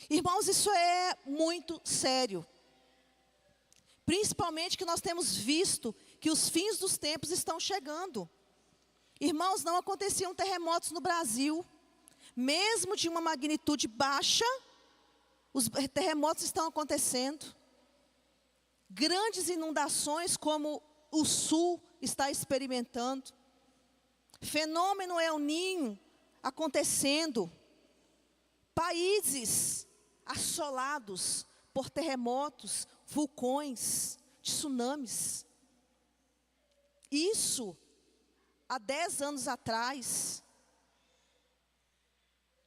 Irmãos, isso é muito sério. Principalmente que nós temos visto que os fins dos tempos estão chegando. Irmãos, não aconteciam terremotos no Brasil. Mesmo de uma magnitude baixa, os terremotos estão acontecendo. Grandes inundações como o Sul está experimentando. Fenômeno El Niño acontecendo. Países assolados por terremotos, vulcões, tsunamis. Isso, há 10 anos atrás,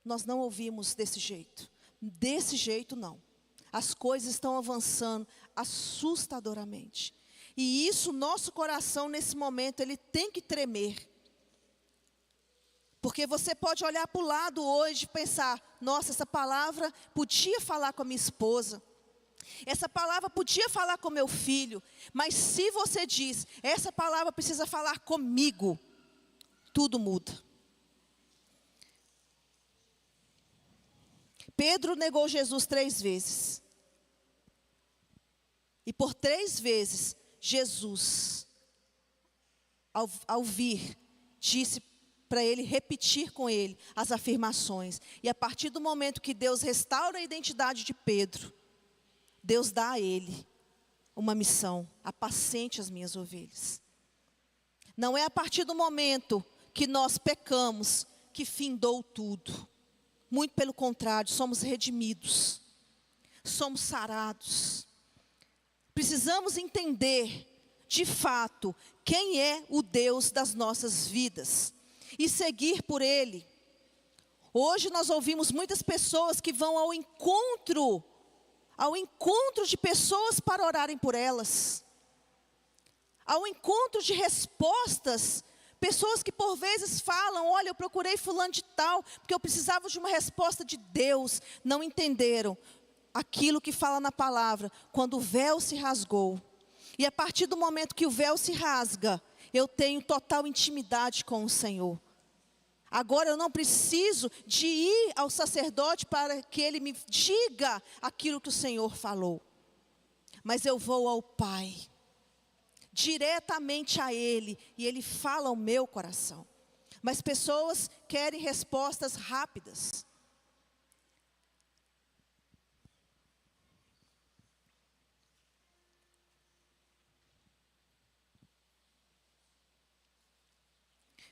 nós não ouvimos desse jeito. Desse jeito não. As coisas estão avançando assustadoramente. E isso, nosso coração nesse momento, ele tem que tremer. Porque você pode olhar para o lado hoje e pensar, nossa, essa palavra podia falar com a minha esposa. Essa palavra podia falar com meu filho. Mas se você diz, essa palavra precisa falar comigo, tudo muda. Pedro negou Jesus 3 vezes. E por 3 vezes, Jesus, ao vir, disse para ele repetir com ele as afirmações. E a partir do momento que Deus restaura a identidade de Pedro, Deus dá a ele uma missão: apacente as minhas ovelhas. Não é a partir do momento que nós pecamos que findou tudo. Muito pelo contrário, somos redimidos, somos sarados. Precisamos entender, de fato, quem é o Deus das nossas vidas e seguir por Ele. Hoje nós ouvimos muitas pessoas que vão ao encontro de pessoas para orarem por elas, ao encontro de respostas. Pessoas que por vezes falam, olha, eu procurei fulano de tal, porque eu precisava de uma resposta de Deus. Não entenderam aquilo que fala na palavra, quando o véu se rasgou. E a partir do momento que o véu se rasga, eu tenho total intimidade com o Senhor. Agora eu não preciso de ir ao sacerdote para que ele me diga aquilo que o Senhor falou. Mas eu vou ao Pai, diretamente a Ele, e Ele fala ao meu coração. Mas pessoas querem respostas rápidas.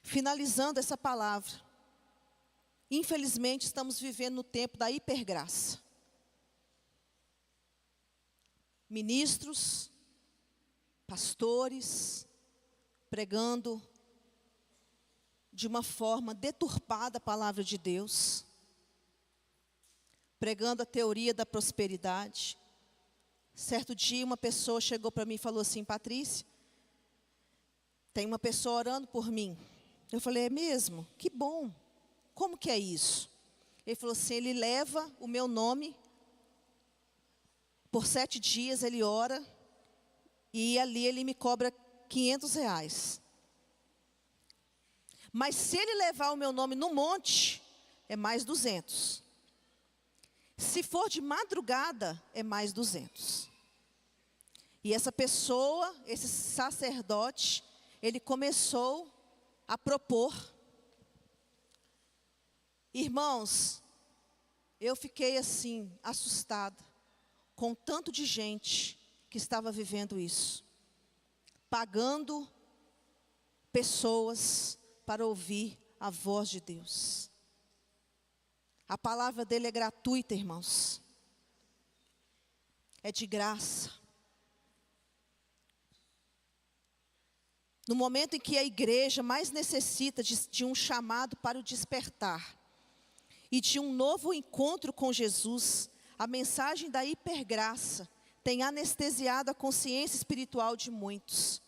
Finalizando essa palavra, infelizmente estamos vivendo no tempo da hipergraça. Ministros, pastores, pregando de uma forma deturpada a palavra de Deus, pregando a teoria da prosperidade. Certo dia uma pessoa chegou para mim e falou assim: Patrícia, tem uma pessoa orando por mim. Eu falei: é mesmo? Que bom. Como que é isso? Ele falou assim: ele leva o meu nome, por 7 dias ele ora, e ali ele me cobra R$500. Mas se ele levar o meu nome no monte, é mais 200. Se for de madrugada, é mais 200. E essa pessoa, esse sacerdote, ele começou a propor. Irmãos, eu fiquei assim, assustada, com o tanto de gente que estava vivendo isso, pagando pessoas para ouvir a voz de Deus. A palavra dele é gratuita, irmãos, é de graça. No momento em que a igreja mais necessita de um chamado para o despertar e de um novo encontro com Jesus, a mensagem da hipergraça tem anestesiado a consciência espiritual de muitos,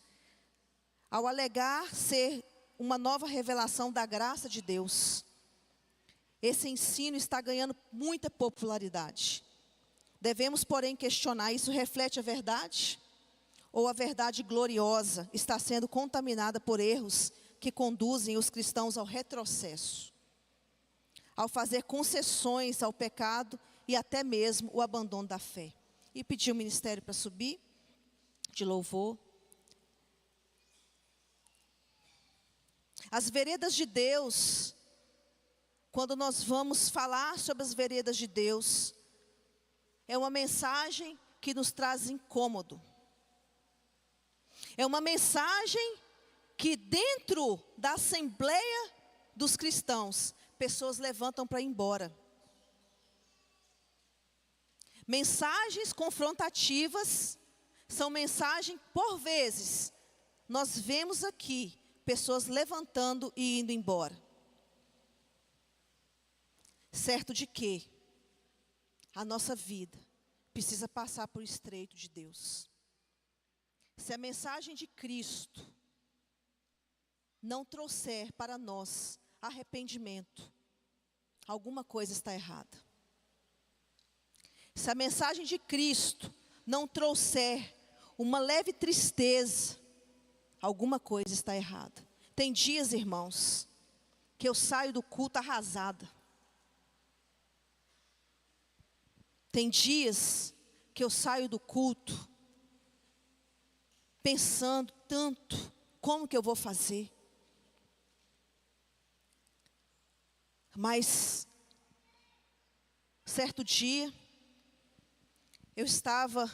ao alegar ser uma nova revelação da graça de Deus. Esse ensino está ganhando muita popularidade. Devemos, porém, questionar: isso reflete a verdade? Ou a verdade gloriosa está sendo contaminada por erros que conduzem os cristãos ao retrocesso, ao fazer concessões ao pecado e até mesmo o abandono da fé? E pedir o ministério para subir, de louvor. As veredas de Deus, quando nós vamos falar sobre as veredas de Deus, é uma mensagem que nos traz incômodo. É uma mensagem que dentro da assembleia dos cristãos, pessoas levantam para ir embora. Mensagens confrontativas são mensagens, por vezes, nós vemos aqui pessoas levantando e indo embora. Certo de que a nossa vida precisa passar por estreito de Deus. Se a mensagem de Cristo não trouxer para nós arrependimento, alguma coisa está errada. Se a mensagem de Cristo não trouxer uma leve tristeza, alguma coisa está errada. Tem dias, irmãos, que eu saio do culto arrasada. Tem dias que eu saio do culto pensando tanto, como que eu vou fazer? Mas, certo dia, eu estava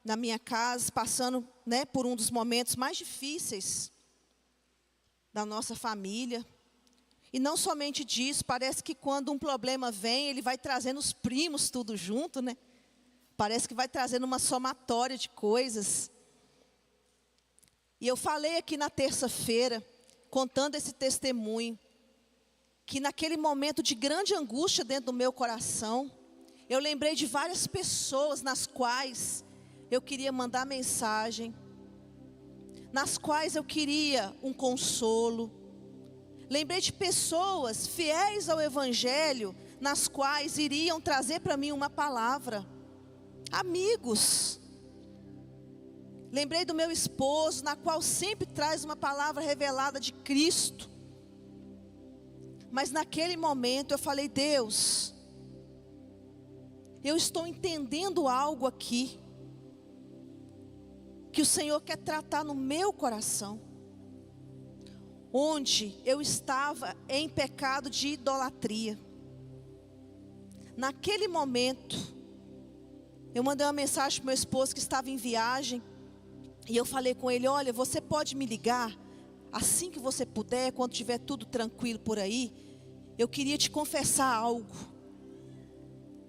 na minha casa, passando, por um dos momentos mais difíceis da nossa família. E não somente disso, parece que quando um problema vem, ele vai trazendo os primos tudo junto, Parece que vai trazendo uma somatória de coisas. E eu falei aqui na terça-feira, contando esse testemunho, que naquele momento de grande angústia dentro do meu coração, eu lembrei de várias pessoas nas quais eu queria mandar mensagem, nas quais eu queria um consolo. Lembrei de pessoas fiéis ao Evangelho, nas quais iriam trazer para mim uma palavra. Amigos. Lembrei do meu esposo, na qual sempre traz uma palavra revelada de Cristo. Mas naquele momento eu falei: Deus, eu estou entendendo algo aqui, que o Senhor quer tratar no meu coração, onde eu estava em pecado de idolatria. Naquele momento, eu mandei uma mensagem para o meu esposo que estava em viagem, e eu falei com ele: olha, você pode me ligar assim que você puder, quando estiver tudo tranquilo por aí, eu queria te confessar algo.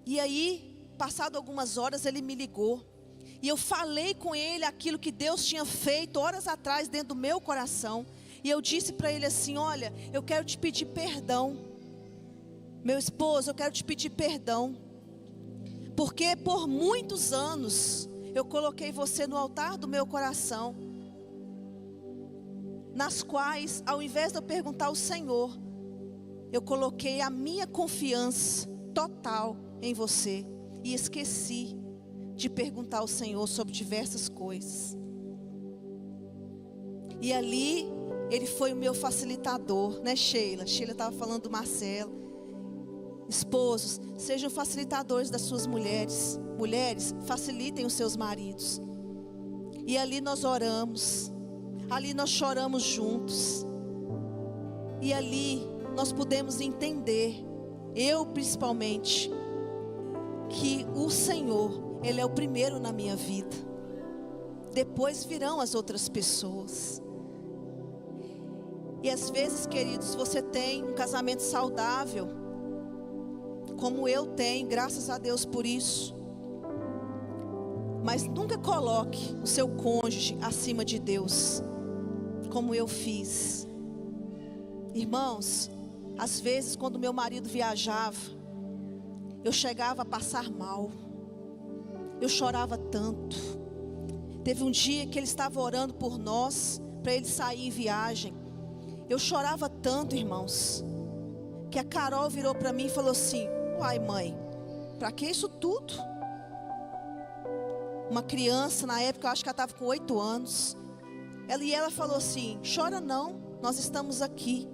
E aí, passado algumas horas, ele me ligou, e eu falei com ele aquilo que Deus tinha feito horas atrás dentro do meu coração. E eu disse para ele assim: olha, eu quero te pedir perdão, meu esposo, eu quero te pedir perdão, porque por muitos anos eu coloquei você no altar do meu coração, nas quais, ao invés de eu perguntar ao Senhor, eu coloquei a minha confiança total em você, e esqueci de perguntar ao Senhor sobre diversas coisas. E ali, ele foi o meu facilitador, Sheila? Sheila estava falando do Marcelo. Esposos, sejam facilitadores das suas mulheres. Mulheres, facilitem os seus maridos. E ali nós oramos, ali nós choramos juntos, e ali nós pudemos entender, eu principalmente, que o Senhor, Ele é o primeiro na minha vida. Depois virão as outras pessoas. E às vezes, queridos, você tem um casamento saudável, como eu tenho, graças a Deus por isso. Mas nunca coloque o seu cônjuge acima de Deus, como eu fiz. Irmãos, às vezes quando meu marido viajava, eu chegava a passar mal. eu chorava tanto. Teve um dia que ele estava orando por nós, para ele sair em viagem. Eu chorava tanto, irmãos, que a Carol virou para mim e falou assim: uai, mãe, para que isso tudo? Uma criança, na época, eu acho que ela estava com 8 anos. Ela falou assim: chora não, nós estamos aqui.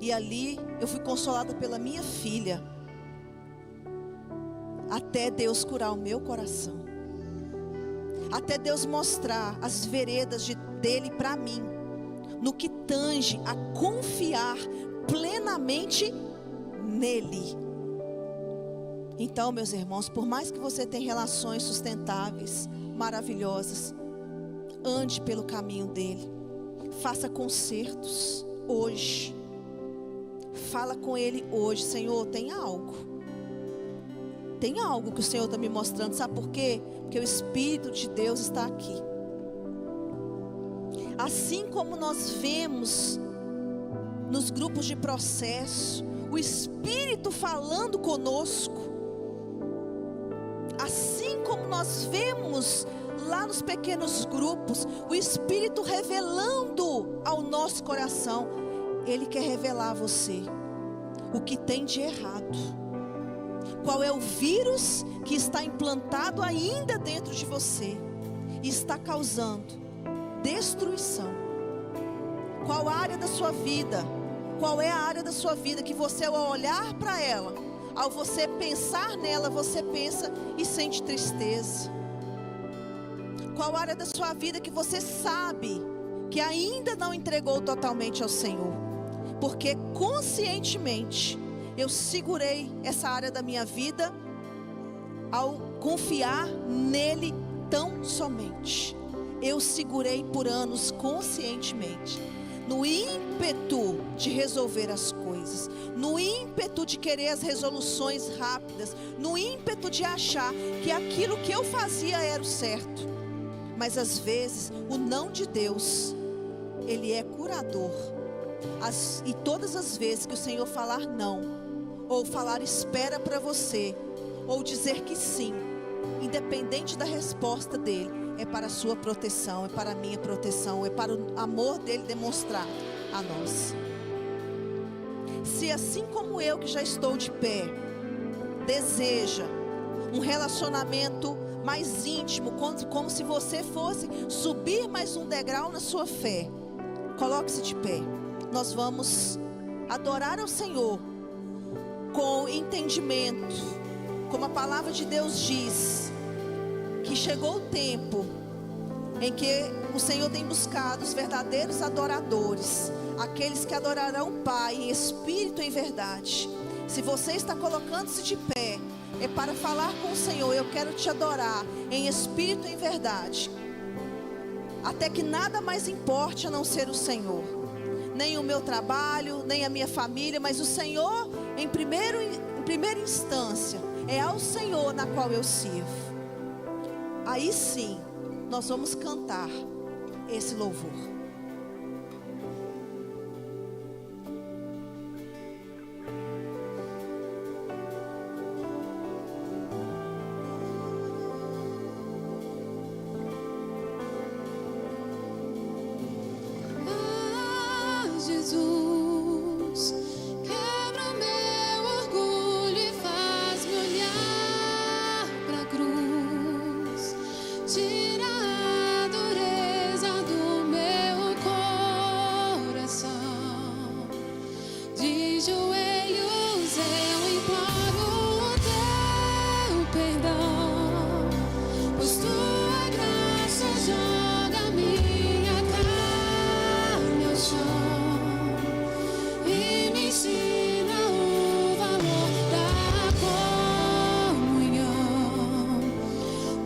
E ali eu fui consolada pela minha filha, até Deus curar o meu coração, até Deus mostrar as veredas dele para mim, no que tange a confiar plenamente nele. Então, meus irmãos, por mais que você tenha relações sustentáveis, maravilhosas, ande pelo caminho dele, faça concertos hoje, fala com ele hoje: Senhor, tem algo que o Senhor está me mostrando. Sabe por quê? Porque o Espírito de Deus está aqui. Assim como nós vemos nos grupos de processo o Espírito falando conosco, assim como nós vemos lá nos pequenos grupos o Espírito revelando ao nosso coração, Ele quer revelar a você o que tem de errado, qual é o vírus que está implantado ainda dentro de você e está causando destruição. Qual área da sua vida, qual é a área da sua vida que você, ao olhar para ela, ao você pensar nela, você pensa e sente tristeza? Qual área da sua vida que você sabe que ainda não entregou totalmente ao Senhor? Porque conscientemente eu segurei essa área da minha vida ao confiar nele tão somente. Eu segurei por anos conscientemente, no ímpeto de resolver as coisas, no ímpeto de querer as resoluções rápidas, no ímpeto de achar que aquilo que eu fazia era o certo. Mas às vezes o não de Deus, Ele é curador. E todas as vezes que o Senhor falar não, ou falar espera para você, ou dizer que sim, independente da resposta dele, é para a sua proteção, é para a minha proteção, é para o amor dele demonstrar a nós. Se assim como eu, que já estou de pé, deseja um relacionamento mais íntimo, como se você fosse subir mais um degrau na sua fé, coloque-se de pé. Nós vamos adorar ao Senhor com entendimento, como a palavra de Deus diz, que chegou o tempo em que o Senhor tem buscado os verdadeiros adoradores, aqueles que adorarão o Pai em espírito e em verdade. Se você está colocando-se de pé, é para falar com o Senhor: eu quero te adorar em espírito e em verdade, até que nada mais importe a não ser o Senhor, nem o meu trabalho, nem a minha família, mas o Senhor em primeira instância. É ao Senhor na qual eu sirvo. Aí sim, nós vamos cantar esse louvor. Jesus, quebra meu orgulho e faz-me olhar pra cruz. Tira a dureza do meu coração. De joelhos eu imploro o teu perdão, pois tua graça joga minha carne ao chão e me ensina o valor da comunhão,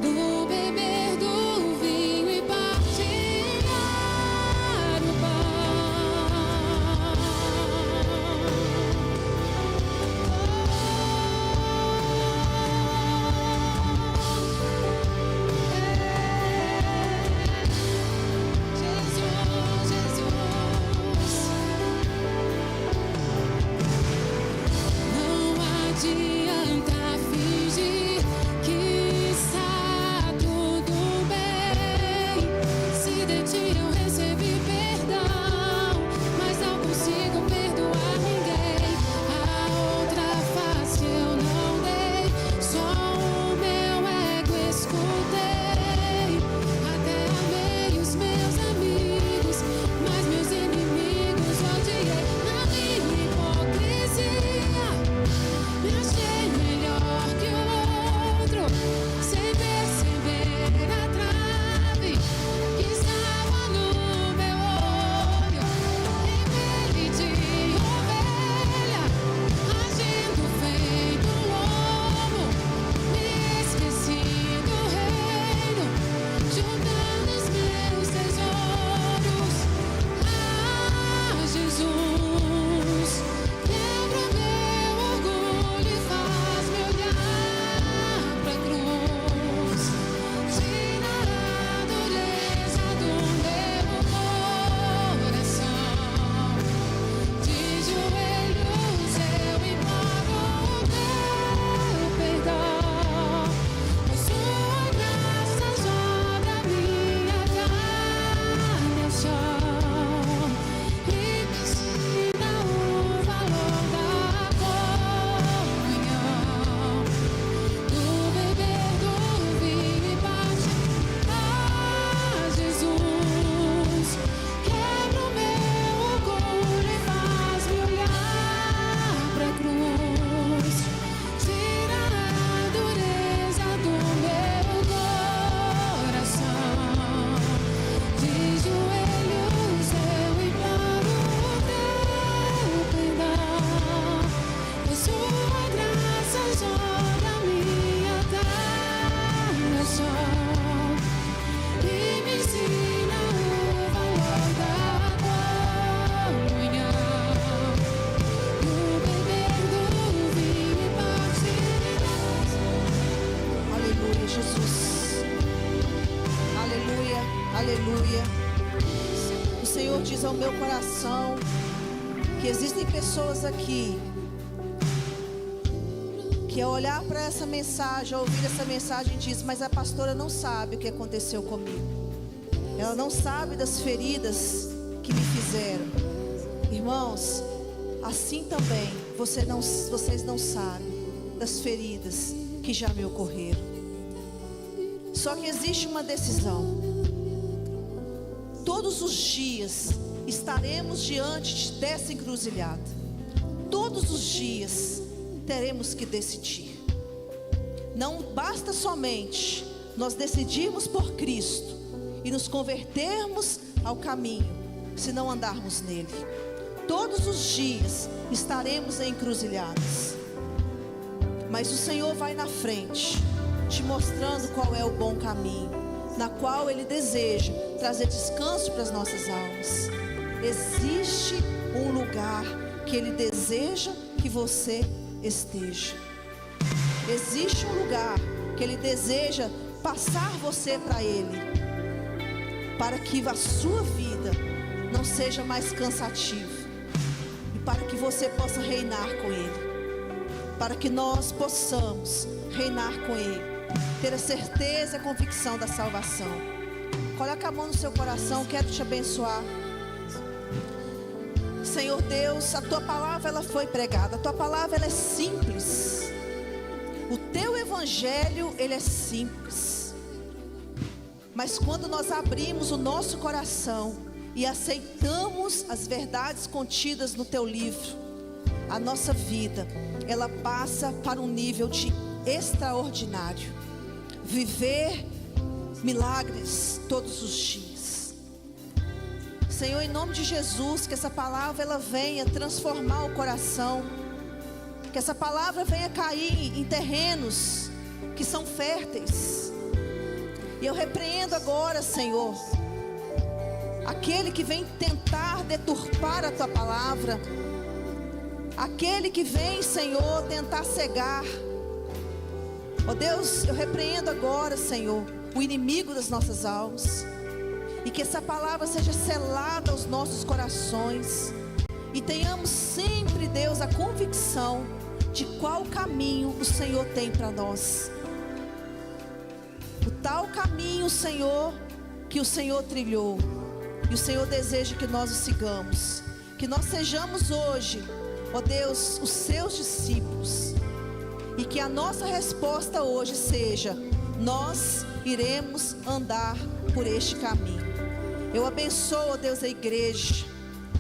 do beber do vinho e partilhar o pão. Deus ao meu coração que existem pessoas aqui que ao olhar para essa mensagem, ao ouvir essa mensagem, diz: mas a pastora não sabe o que aconteceu comigo. Ela não sabe das feridas que me fizeram. Irmãos, assim também vocês não sabem das feridas que já me ocorreram. Só que existe uma decisão. Todos os dias estaremos diante dessa encruzilhada. Todos os dias teremos que decidir. Não basta somente nós decidirmos por Cristo e nos convertermos ao caminho, se não andarmos nele. Todos os dias estaremos em encruzilhadas, mas o Senhor vai na frente, te mostrando qual é o bom caminho, na qual Ele deseja trazer descanso para as nossas almas. Existe um lugar que Ele deseja que você esteja. Existe um lugar que Ele deseja passar você para Ele, para que a sua vida não seja mais cansativa, e para que você possa reinar com Ele, para que nós possamos reinar com Ele, ter a certeza e a convicção da salvação. Coloca a mão no seu coração, quero te abençoar. Senhor Deus, a Tua palavra ela foi pregada, a Tua palavra ela é simples. O Teu Evangelho ele é simples. Mas quando nós abrimos o nosso coração e aceitamos as verdades contidas no Teu livro, a nossa vida ela passa para um nível de extraordinário. Viver milagres todos os dias. Senhor, em nome de Jesus, que essa palavra ela venha transformar o coração, que essa palavra venha cair em terrenos que são férteis. E eu repreendo agora, Senhor, aquele que vem tentar deturpar a Tua palavra, aquele que vem, Senhor, tentar cegar. Ó Deus, eu repreendo agora, Senhor, o inimigo das nossas almas, e que essa palavra seja selada aos nossos corações, e tenhamos sempre, Deus, a convicção de qual caminho o Senhor tem para nós. O tal caminho, Senhor, que o Senhor trilhou, e o Senhor deseja que nós o sigamos, que nós sejamos hoje, ó Deus, os seus discípulos, e que a nossa resposta hoje seja: nós iremos andar por este caminho. Eu abençoo, ó Deus, a igreja,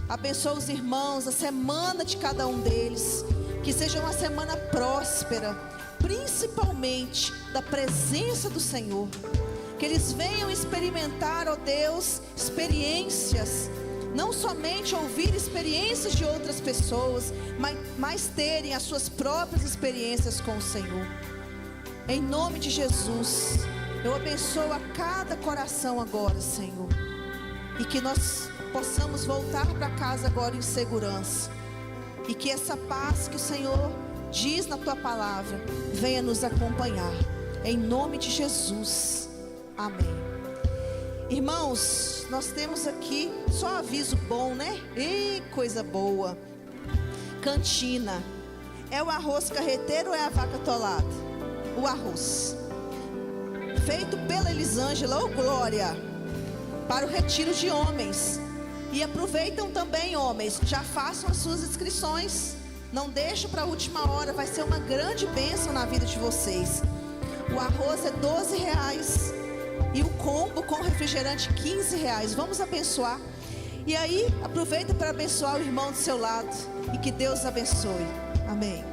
abençoo os irmãos, a semana de cada um deles, que seja uma semana próspera, principalmente da presença do Senhor, que eles venham experimentar, ó Deus, experiências, não somente ouvir experiências de outras pessoas, mas terem as suas próprias experiências com o Senhor. Em nome de Jesus, eu abençoo a cada coração agora, Senhor, e que nós possamos voltar para casa agora em segurança, e que essa paz que o Senhor diz na Tua palavra venha nos acompanhar, em nome de Jesus, amém. Irmãos, nós temos aqui só aviso bom, né? Ih, coisa boa. Cantina. É o arroz carreteiro ou é a vaca atolada? O arroz feito pela Elisângela, ô glória, para o retiro de homens. E aproveitam também, homens, já façam as suas inscrições, não deixem para a última hora, vai ser uma grande bênção na vida de vocês. O arroz é R$12 e o combo com refrigerante R$15. Vamos abençoar. E aí, aproveita para abençoar o irmão do seu lado, e que Deus abençoe. Amém.